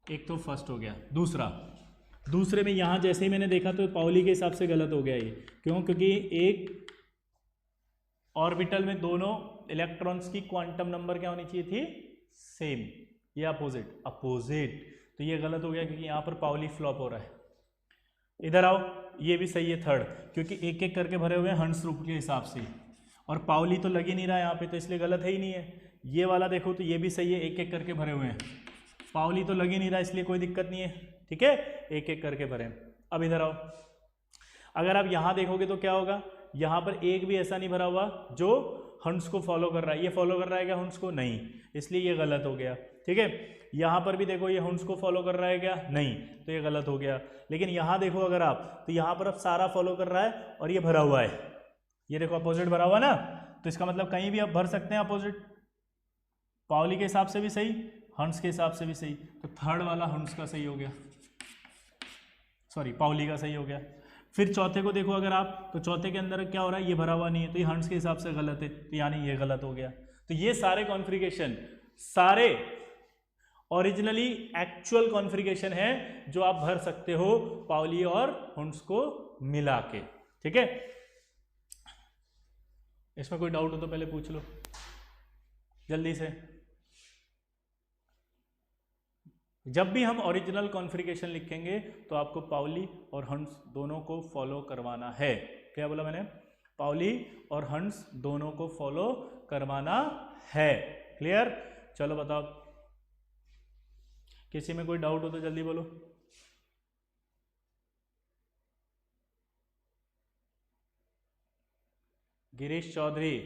एक तो फर्स्ट हो गया। दूसरे में यहाँ जैसे ही मैंने देखा तो पाउली के हिसाब से गलत हो गया ये। क्यों? क्योंकि एक ऑर्बिटल में दोनों इलेक्ट्रॉन्स की क्वांटम नंबर क्या होनी चाहिए थी? सेम। ये अपोजिट। तो ये गलत हो गया क्योंकि यहाँ पर पाउली फ्लॉप हो रहा है। इधर आओ, ये भी सही है थर्ड, क्योंकि एक एक करके भरे हुए हैं हंस रूप के हिसाब से, और पाउली तो लग ही नहीं रहा है यहाँ पे, तो इसलिए गलत है ही नहीं है। ये वाला देखो तो ये भी सही है, एक एक करके भरे हुए हैं, पाउली तो लग ही नहीं रहा, इसलिए कोई दिक्कत नहीं है। ठीक है, एक एक करके भरे। अब इधर आओ, अगर आप यहाँ देखोगे तो क्या होगा? यहाँ पर एक भी ऐसा नहीं भरा हुआ जो हंस को फॉलो कर रहा है। ये फॉलो कर रहा है क्या हंस को? नहीं, इसलिए ये गलत हो गया। ठीक है, यहाँ पर भी देखो ये हंस को फॉलो कर रहा है क्या? नहीं, तो ये गलत हो गया। लेकिन यहाँ देखो अगर आप, तो यहाँ पर अब सारा फॉलो कर रहा है और ये भरा हुआ है। ये देखो अपोजिट भरा हुआ ना, तो इसका मतलब कहीं भी आप भर सकते हैं अपोजिट। पाउली के हिसाब से भी सही, हंस के हिसाब से भी सही, तो थर्ड वाला हंस का सही हो गया, सॉरी पाउली का सही हो गया। फिर चौथे को देखो अगर आप, तो चौथे के अंदर क्या हो रहा है? ये भरा हुआ नहीं है, तो ये हंस के हिसाब से गलत है, तो यानी ये गलत हो गया। तो ये सारे कॉन्फ़िगरेशन सारे ओरिजिनली एक्चुअल कॉन्फ़िगरेशन है जो आप भर सकते हो पाउली और हंस को मिला के। ठीक है, इसमें कोई डाउट हो तो पहले पूछ लो जल्दी से। जब भी हम ओरिजिनल कॉन्फ़िगरेशन लिखेंगे तो आपको पाउली और हंस दोनों को फॉलो करवाना है। क्या बोला मैंने? पाउली और हंस दोनों को फॉलो करवाना है। क्लियर? चलो बताओ, किसी में कोई डाउट हो तो जल्दी बोलो। गिरीश चौधरी,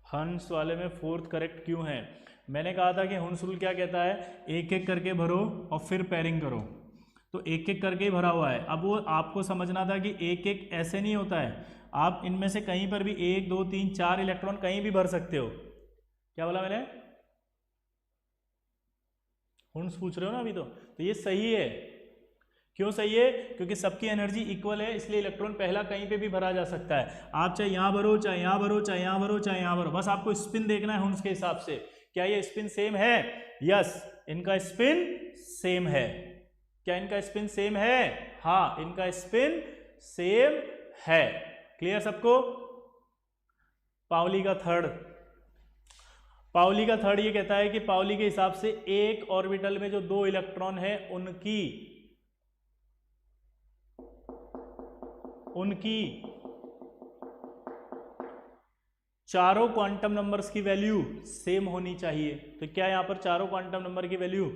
हंस वाले में फोर्थ करेक्ट क्यों है? मैंने कहा था कि हंस रूल क्या कहता है? एक एक करके भरो और फिर पेयरिंग करो, तो एक एक करके ही भरा हुआ है। अब वो आपको समझना था कि एक एक ऐसे नहीं होता है, आप इनमें से कहीं पर भी 1 2 3 4 इलेक्ट्रॉन कहीं भी भर सकते हो। क्या बोला मैंने? हंस पूछ रहे हो ना अभी? तो ये सही है। क्यों सही है? क्योंकि सबकी एनर्जी इक्वल है, इसलिए इलेक्ट्रॉन पहला कहीं पे भी भरा जा सकता है। आप चाहे यहाँ भरो, चाहे यहाँ भरो, चाहे यहाँ भरो, चाहे यहाँ भरो, बस आपको स्पिन देखना है हंस के हिसाब से। क्या ये स्पिन सेम है? यस, इनका स्पिन सेम है। क्या इनका स्पिन सेम है? हाँ, इनका स्पिन सेम है। क्लियर सबको? पाउली का थर्ड ये कहता है कि पाउली के हिसाब से एक ऑर्बिटल में जो 2 इलेक्ट्रॉन है उनकी चारों क्वांटम नंबर्स की वैल्यू सेम होनी चाहिए। तो क्या यहां पर चारों क्वांटम नंबर की वैल्यू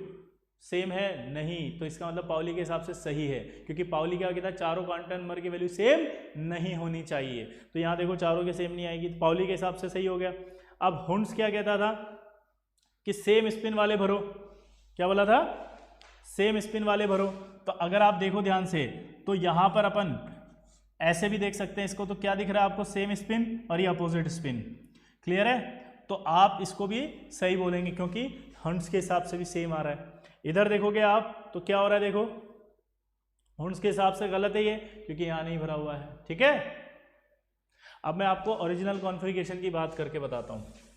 सेम है? नहीं, तो इसका मतलब पाउली के हिसाब से सही है, क्योंकि पाउली क्या कहता है? चारों क्वांटम नंबर की वैल्यू सेम नहीं होनी चाहिए। तो यहां देखो चारों के सेम नहीं आएगी, तो पाउली के हिसाब से सही हो गया। अब हंस क्या कहता था? कि सेम स्पिन वाले भरो। क्या बोला था? सेम स्पिन वाले भरो। तो अगर आप देखो ध्यान से, तो यहां पर अपन ऐसे भी देख सकते हैं इसको, तो क्या दिख रहा है आपको? सेम स्पिन और ये अपोजिट स्पिन। क्लियर है? तो आप इसको भी सही बोलेंगे क्योंकि हंस के हिसाब से भी सेम आ रहा है। इधर देखोगे आप तो क्या हो रहा है? देखो हंस के हिसाब से गलत है ये, क्योंकि यहां नहीं भरा हुआ है। ठीक है, अब मैं आपको ओरिजिनल कॉन्फ़िगरेशन की बात करके बताता हूं।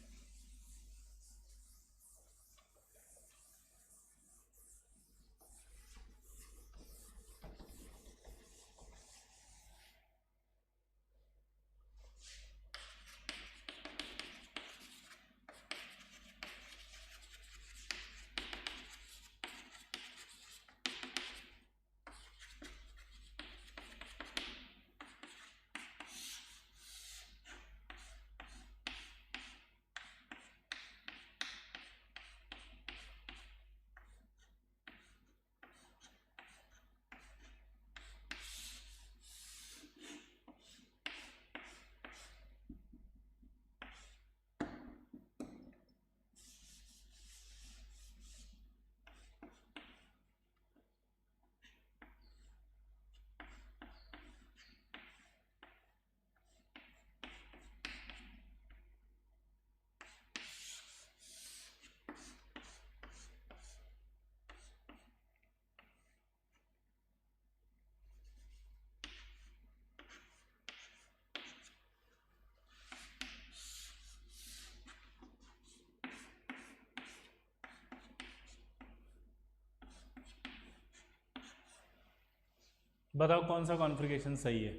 बताओ कौन सा कॉन्फ़िगरेशन सही है।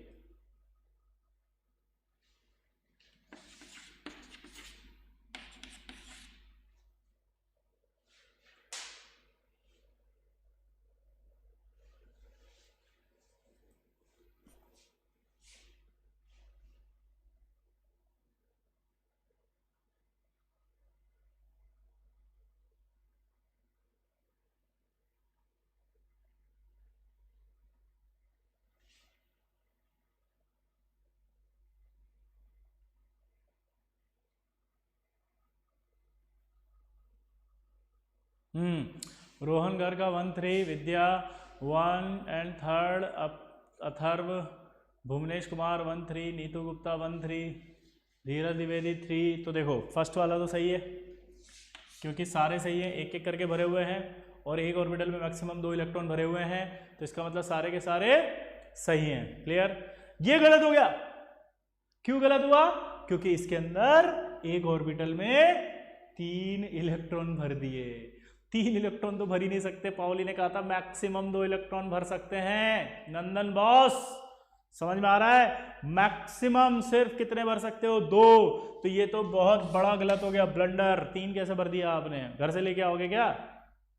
रोहन घर का 1-3, विद्या 1 एंड 3rd, अथर्व, भुवनेश कुमार 1-3, नीतू गुप्ता 1-3, धीरज द्विवेदी 3। तो देखो फर्स्ट वाला तो सही है क्योंकि सारे सही हैं, एक एक करके भरे हुए हैं और एक ऑर्बिटल में मैक्सिमम 2 इलेक्ट्रॉन भरे हुए हैं, तो इसका मतलब सारे के सारे सही हैं। क्लियर। ये गलत हो गया। क्यों गलत हुआ? क्योंकि इसके अंदर एक ऑर्बिटल में 3 इलेक्ट्रॉन भर दिए। 3 इलेक्ट्रॉन तो भर ही नहीं सकते। पाउली ने कहा था मैक्सिमम 2 इलेक्ट्रॉन भर सकते हैं। नंदन बॉस समझ में आ रहा है? मैक्सिमम सिर्फ कितने भर सकते हो? 2। तो ये तो बहुत बड़ा गलत हो गया, ब्लंडर। 3 कैसे भर दिया आपने? घर से लेके आओगे क्या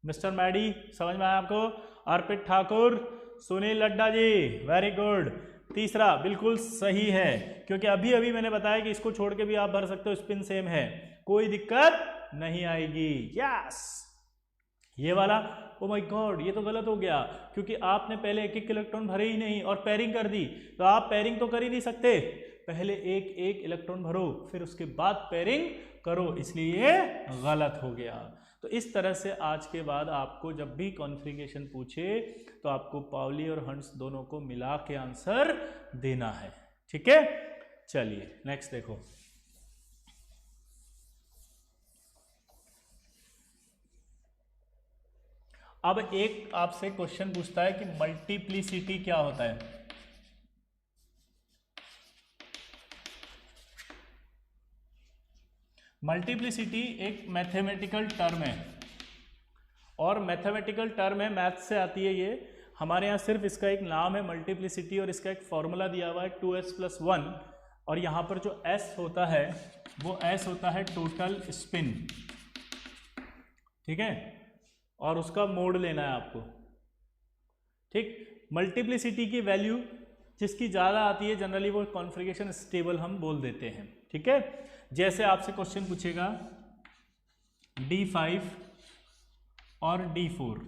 मिस्टर मैडी? समझ में आया आपको? अर्पित ठाकुर, सुनील लड्डा जी, वेरी गुड। तीसरा बिल्कुल सही है क्योंकि अभी अभी मैंने बताया कि इसको छोड़ के भी आप भर सकते हो, स्पिन सेम है, कोई दिक्कत नहीं आएगी। यस। ये वाला ओ माय गॉड, ये तो गलत हो गया क्योंकि आपने पहले एक एक इलेक्ट्रॉन भरे ही नहीं और पेयरिंग कर दी। तो आप पेयरिंग तो कर ही नहीं सकते, पहले एक एक इलेक्ट्रॉन भरो फिर उसके बाद पेयरिंग करो, इसलिए ये गलत हो गया। तो इस तरह से आज के बाद आपको जब भी कॉन्फ़िगरेशन पूछे तो आपको पाउली और हंस दोनों को मिला के आंसर देना है। ठीक है, चलिए नेक्स्ट देखो। अब एक आपसे क्वेश्चन पूछता है कि मल्टीप्लिसिटी क्या होता है। मल्टीप्लिसिटी एक मैथमेटिकल टर्म है और मैथमेटिकल टर्म है, मैथ से आती है ये। हमारे यहाँ सिर्फ इसका एक नाम है मल्टीप्लिसिटी और इसका एक फॉर्मूला दिया हुआ है 2s+1 और यहाँ पर जो s होता है वो s होता है टोटल स्पिन। ठीक है, और उसका मोड लेना है आपको। ठीक, मल्टीप्लिसिटी की वैल्यू जिसकी ज़्यादा आती है जनरली वो कॉन्फ़िगरेशन स्टेबल हम बोल देते हैं। ठीक है, जैसे आपसे क्वेश्चन पूछेगा D5 और D4,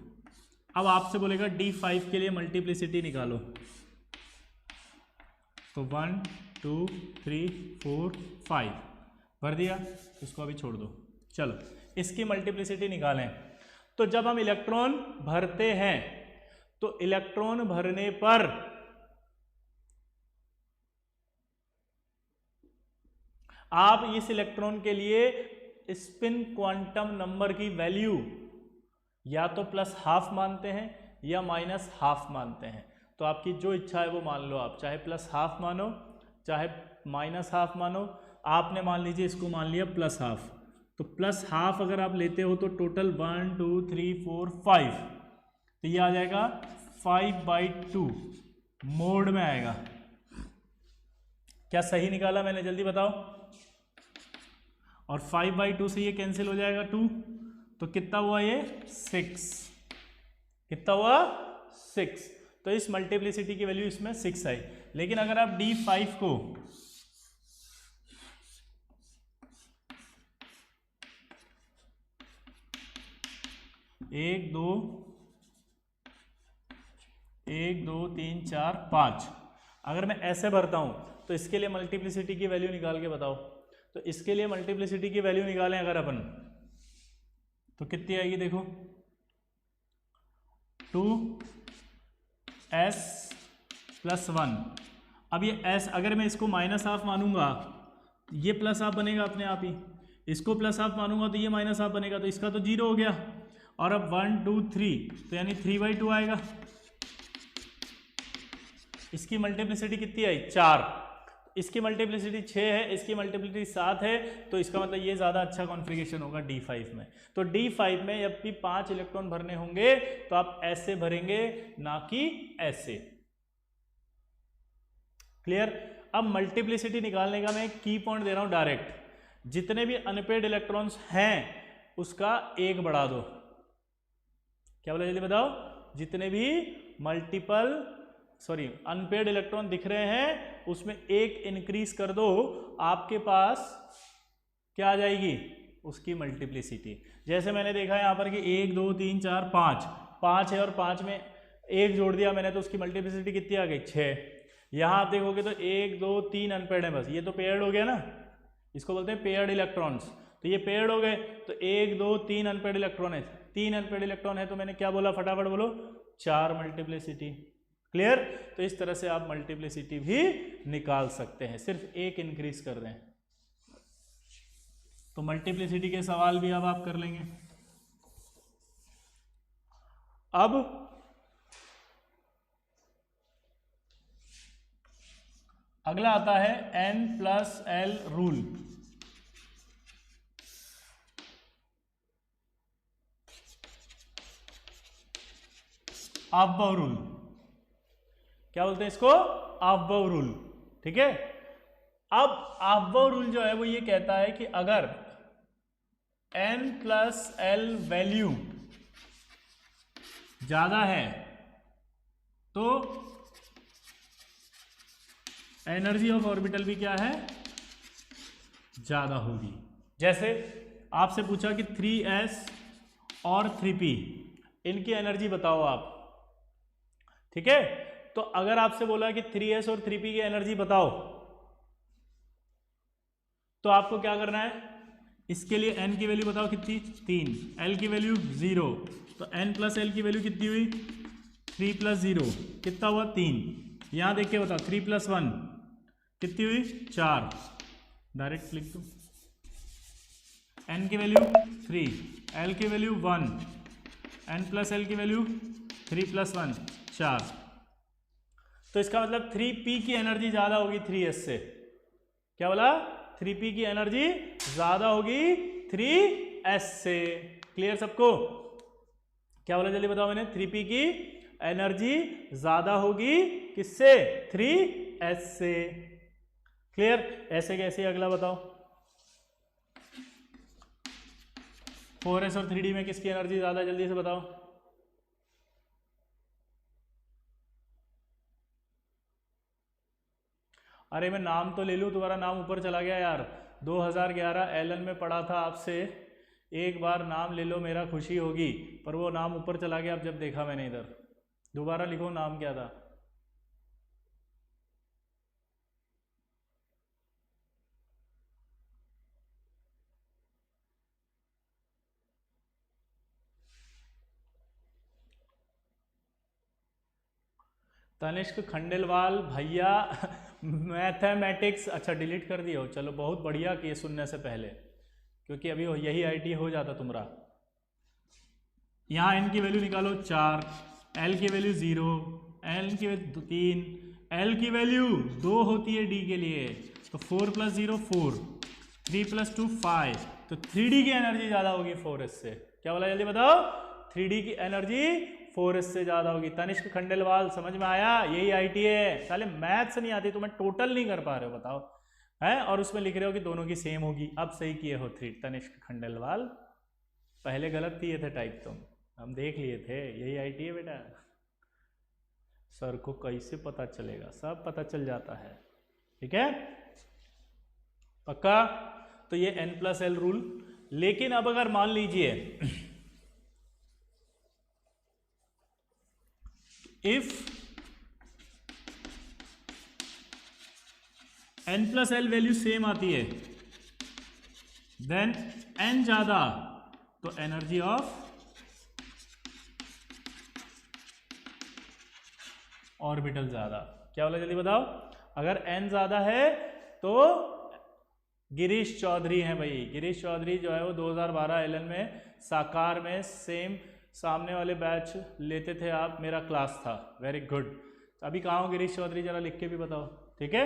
अब आपसे बोलेगा D5 के लिए मल्टीप्लिसिटी निकालो, तो 1 2 3 4 5 भर दिया, इसको अभी छोड़ दो। चलो इसकी मल्टीप्लिसिटी निकालें। तो जब हम इलेक्ट्रॉन भरते हैं तो इलेक्ट्रॉन भरने पर आप इस इलेक्ट्रॉन के लिए स्पिन क्वांटम नंबर की वैल्यू या तो +½ मानते हैं या -½ मानते हैं। तो आपकी जो इच्छा है वो मान लो, आप चाहे +½ मानो चाहे -½ मानो। आपने मान लीजिए इसको मान लिया +½ तो +½ अगर आप लेते हो तो टोटल 1 2 3 4 5, तो ये आ जाएगा 5/2 मोड में आएगा। क्या सही निकाला मैंने? जल्दी बताओ। और 5/2 से ये कैंसिल हो जाएगा 2, तो कितना हुआ ये? 6। कितना हुआ? 6। तो इस मल्टीप्लिसिटी की वैल्यू इसमें 6 आई। लेकिन अगर आप D5 को एक दो 3 4 5 अगर मैं ऐसे भरता हूं तो इसके लिए मल्टीप्लिसिटी की वैल्यू निकाल के बताओ। तो इसके लिए मल्टीप्लिसिटी की वैल्यू निकालें अगर अपन, तो कितनी आएगी? देखो 2s+1। अब ये s अगर मैं इसको -½ मानूंगा, ये +½ बनेगा अपने आप ही, इसको +½ मानूंगा तो ये -½ बनेगा, तो इसका तो 0 हो गया। और अब 1 2 3 तो यानी 3/2 आएगा। इसकी मल्टीप्लिसिटी कितनी आई? 4। इसकी मल्टीप्लिसिटी 6 है, इसकी मल्टीप्लिसिटी 7 है, तो इसका मतलब ये ज़्यादा अच्छा कॉन्फ़िगरेशन होगा D5 में। तो D5 में जब भी 5 इलेक्ट्रॉन भरने होंगे तो आप ऐसे भरेंगे, ना कि ऐसे। क्लियर। अब मल्टीप्लिसिटी निकालने का मैं एक की पॉइंट दे रहा हूं डायरेक्ट, जितने भी अनपेड इलेक्ट्रॉन्स हैं उसका एक बढ़ा दो। क्या बोला जल्दी बताओ, जितने भी अनपेड इलेक्ट्रॉन दिख रहे हैं उसमें एक इंक्रीज कर दो, आपके पास क्या आ जाएगी, उसकी मल्टीप्लिसिटी। जैसे मैंने देखा यहाँ पर कि 1 2 3 4 5 है और 5 में एक जोड़ दिया मैंने तो उसकी मल्टीप्लिसिटी कितनी आ गई, 6। यहाँ आप देखोगे तो 1 2 3 अनपेड है बस, ये तो पेयर्ड हो गया ना, इसको बोलते हैं पेयर्ड इलेक्ट्रॉन्स। तो ये पेयर्ड हो गए, तो 1 2 3 अनपेड इलेक्ट्रॉन है, 3 अनपेड इलेक्ट्रॉन है, तो मैंने क्या बोला, फटाफट बोलो, 4 मल्टीप्लिसिटी। क्लियर। तो इस तरह से आप मल्टीप्लिसिटी भी निकाल सकते हैं, सिर्फ एक इंक्रीज कर दें। तो मल्टीप्लिसिटी के सवाल भी अब आप कर लेंगे। अब अगला आता है N+L रूल। ऑफ-बाउ रूल, क्या बोलते हैं इसको, ऑफ-बाउ रूल। ठीक है। अब ऑफ-बाउ रूल जो है वो ये कहता है कि अगर N+L वैल्यू ज्यादा है तो एनर्जी ऑफ ऑर्बिटल भी क्या है, ज्यादा होगी। जैसे आपसे पूछा कि 3s और 3p, इनकी एनर्जी बताओ आप। ठीक है। तो अगर आपसे बोला कि 3s और 3p की एनर्जी बताओ, तो आपको क्या करना है, इसके लिए n की वैल्यू बताओ कितनी, 3, l की वैल्यू 0, तो n+l की वैल्यू कितनी हुई, 3 + 0 कितना हुआ, 3। यहां देख के बताओ 3 + 1 कितनी हुई, 4। डायरेक्ट लिख दो, n की वैल्यू 3, l की वैल्यू 1, n+l की वैल्यू 3 + 1 4। तो इसका मतलब 3p की एनर्जी ज्यादा होगी 3s से। क्या बोला, 3p की एनर्जी ज्यादा होगी 3s से। क्लियर सबको। क्या बोला जल्दी बताओ मैंने, 3p की एनर्जी ज्यादा होगी किससे, 3s से। क्लियर। ऐसे कैसे, अगला बताओ, 4s और 3d में किसकी एनर्जी ज्यादा, जल्दी से बताओ। अरे मैं नाम तो ले लूँ, तुम्हारा नाम ऊपर चला गया यार। 2011 एलन में पढ़ा था आपसे, एक बार नाम ले लो, मेरा खुशी होगी, पर वो नाम ऊपर चला गया। अब जब देखा मैंने इधर, दोबारा लिखो नाम क्या था। तनिष्क खंडेलवाल भैया मैथमेटिक्स, अच्छा डिलीट कर दिए हो, चलो बहुत बढ़िया किए सुनने से पहले, क्योंकि अभी यही आईटी हो जाता तुम्हारा। यहाँ n की वैल्यू निकालो 4, l की वैल्यू 0, l की वैल्यू 3, l की वैल्यू 2 होती है d के लिए, तो 4 + 0 4, 3 + 2 5, तो 3d की एनर्जी ज़्यादा होगी 4s से। क्या बोला जल्दी बताओ, 3d की एनर्जी 4s से ज़्यादा होगी। तनिष्क खंडेलवाल समझ में आया, यही आईटी है। साले मैथ्स नहीं आती, तुम्हें टोटल नहीं कर पा रहे हो, बताओ है, और उसमें लिख रहे हो कि दोनों की सेम होगी। अब सही किए हो 3, तनिष्क खंडेलवाल, पहले गलत किए थे टाइप तुम, हम देख लिए थे। यही आईटी है बेटा। सर को कैसे पता चलेगा, सब पता चल जाता है। ठीक है, पक्का। तो ये N+L रूल। लेकिन अब अगर मान लीजिए इफ N+L वैल्यू सेम आती है, देन n ज्यादा तो एनर्जी ऑफ ऑर्बिटल ज्यादा। क्या बोला जल्दी बताओ, अगर n ज्यादा है तो गिरीश चौधरी हैं भाई, गिरीश चौधरी जो है वो 2012 एलन में साकार में सेम सामने वाले बैच लेते थे आप, मेरा क्लास था। Very good. अभी कहाँ हो गिरीश चौधरी, जरा लिख के भी बताओ। ठीक है।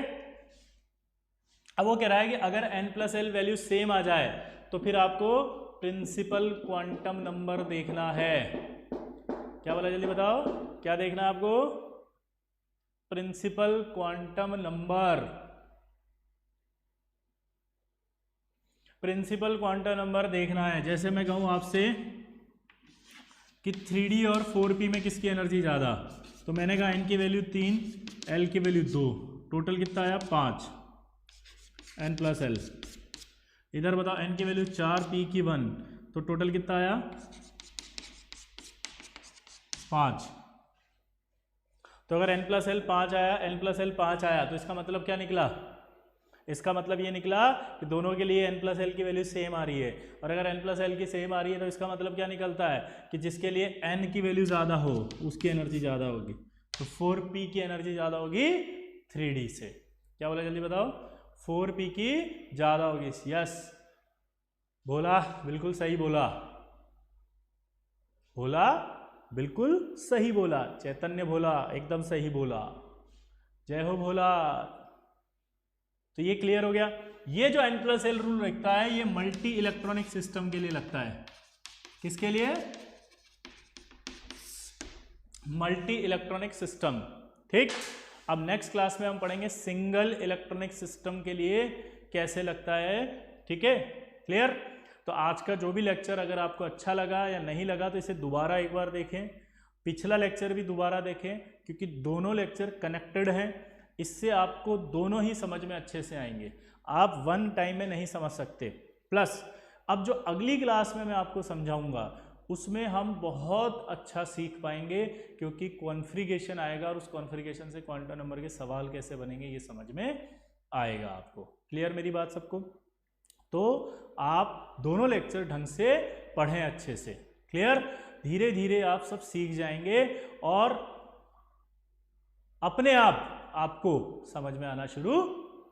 अब वो कह रहा है कि अगर N+L वैल्यू सेम आ जाए तो फिर आपको प्रिंसिपल क्वांटम नंबर देखना है। क्या बोला जल्दी बताओ, क्या देखना है आपको, principal quantum number. Principal quantum number देखना है। जैसे मैं कहूं आपसे कि 3D और 4P में किसकी एनर्जी ज़्यादा, तो मैंने कहा n की वैल्यू 3, l की वैल्यू 2, टोटल कितना आया 5, n प्लस l। इधर बताओ n की वैल्यू 4, p की 1, तो टोटल कितना आया 5। तो अगर n प्लस l 5 आया, n प्लस l 5 आया, तो इसका मतलब क्या निकला? इसका मतलब ये निकला कि दोनों के लिए n प्लस एल की वैल्यू सेम आ रही है। और अगर n प्लस एल की सेम आ रही है तो इसका मतलब क्या निकलता है कि जिसके लिए n की वैल्यू ज़्यादा हो उसकी एनर्जी ज़्यादा होगी। तो 4p की एनर्जी ज़्यादा होगी 3D से। क्या बोला जल्दी बताओ? 4p की ज़्यादा होगी। यस बोला, बिल्कुल सही बोला, बोला बिल्कुल सही बोला। चैतन्य बोला, एकदम सही बोला। जय हो भोला। तो ये क्लियर हो गया। ये जो n प्लस एल रूल रखता है ये मल्टी इलेक्ट्रॉनिक सिस्टम के लिए लगता है। किसके लिए? Multi electronic system. ठीक, अब नेक्स्ट क्लास में हम पढ़ेंगे सिंगल इलेक्ट्रॉनिक सिस्टम के लिए कैसे लगता है। ठीक है, क्लियर। तो आज का जो भी लेक्चर अगर आपको अच्छा लगा या नहीं लगा तो इसे दोबारा एक बार देखें, पिछला लेक्चर भी दोबारा देखें, क्योंकि दोनों लेक्चर कनेक्टेड हैं। इससे आपको दोनों ही समझ में अच्छे से आएंगे, आप वन टाइम में नहीं समझ सकते। प्लस अब जो अगली क्लास में मैं आपको समझाऊंगा उसमें हम बहुत अच्छा सीख पाएंगे, क्योंकि कॉन्फ़िगरेशन आएगा और उस कॉन्फ़िगरेशन से क्वांटम नंबर के सवाल कैसे बनेंगे ये समझ में आएगा आपको। क्लियर मेरी बात सबको? तो आप दोनों लेक्चर ढंग से पढ़ें अच्छे से। क्लियर, धीरे धीरे आप सब सीख जाएंगे और अपने आप आपको समझ में आना शुरू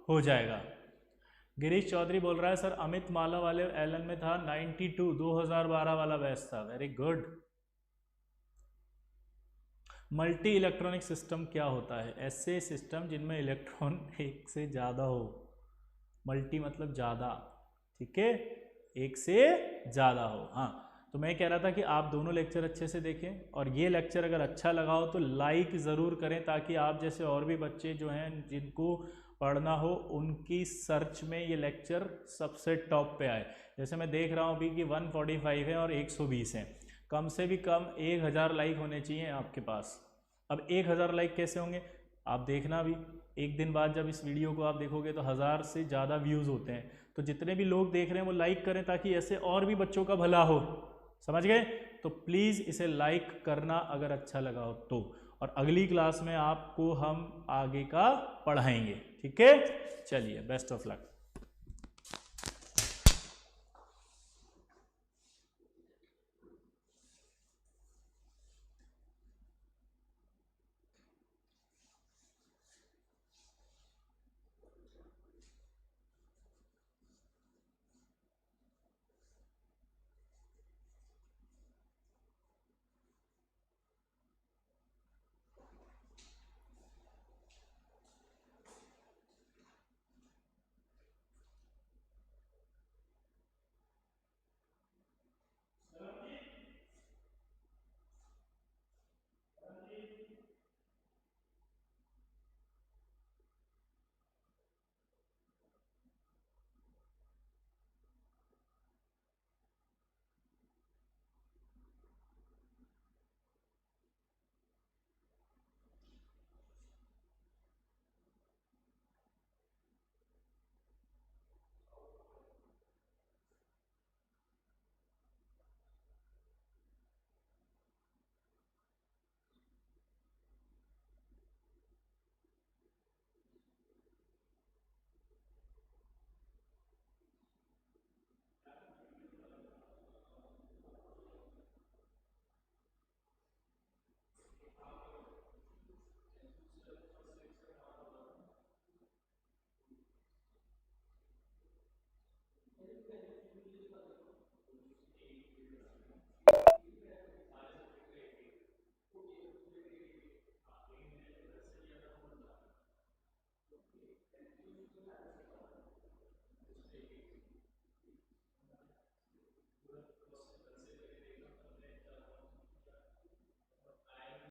हो जाएगा। गिरीश चौधरी बोल रहा है सर अमित माला वाले एलन में था 92, 2012 वाला बैच था। Very good. Multi electronic system क्या होता है? ऐसे सिस्टम जिनमें इलेक्ट्रॉन एक से ज़्यादा हो। मल्टी मतलब ज़्यादा, ठीक है, एक से ज़्यादा हो। हाँ, तो मैं कह रहा था कि आप दोनों लेक्चर अच्छे से देखें और ये लेक्चर अगर अच्छा लगा हो तो लाइक ज़रूर करें, ताकि आप जैसे और भी बच्चे जो हैं जिनको पढ़ना हो उनकी सर्च में ये लेक्चर सबसे टॉप पे आए। जैसे मैं देख रहा हूँ अभी कि 145 है और 120 हैं, कम से भी कम 1000 लाइक होने चाहिए आपके पास। अब 1000 लाइक कैसे होंगे आप देखना भी, एक दिन बाद जब इस वीडियो को आप देखोगे तो 1000 से ज़्यादा व्यूज़ होते हैं। तो जितने भी लोग देख रहे हैं वो लाइक करें ताकि ऐसे और भी बच्चों का भला हो। समझ गए? तो प्लीज़ इसे लाइक करना अगर अच्छा लगा हो तो। और अगली क्लास में आपको हम आगे का पढ़ाएंगे। ठीक है, चलिए, बेस्ट ऑफ लक।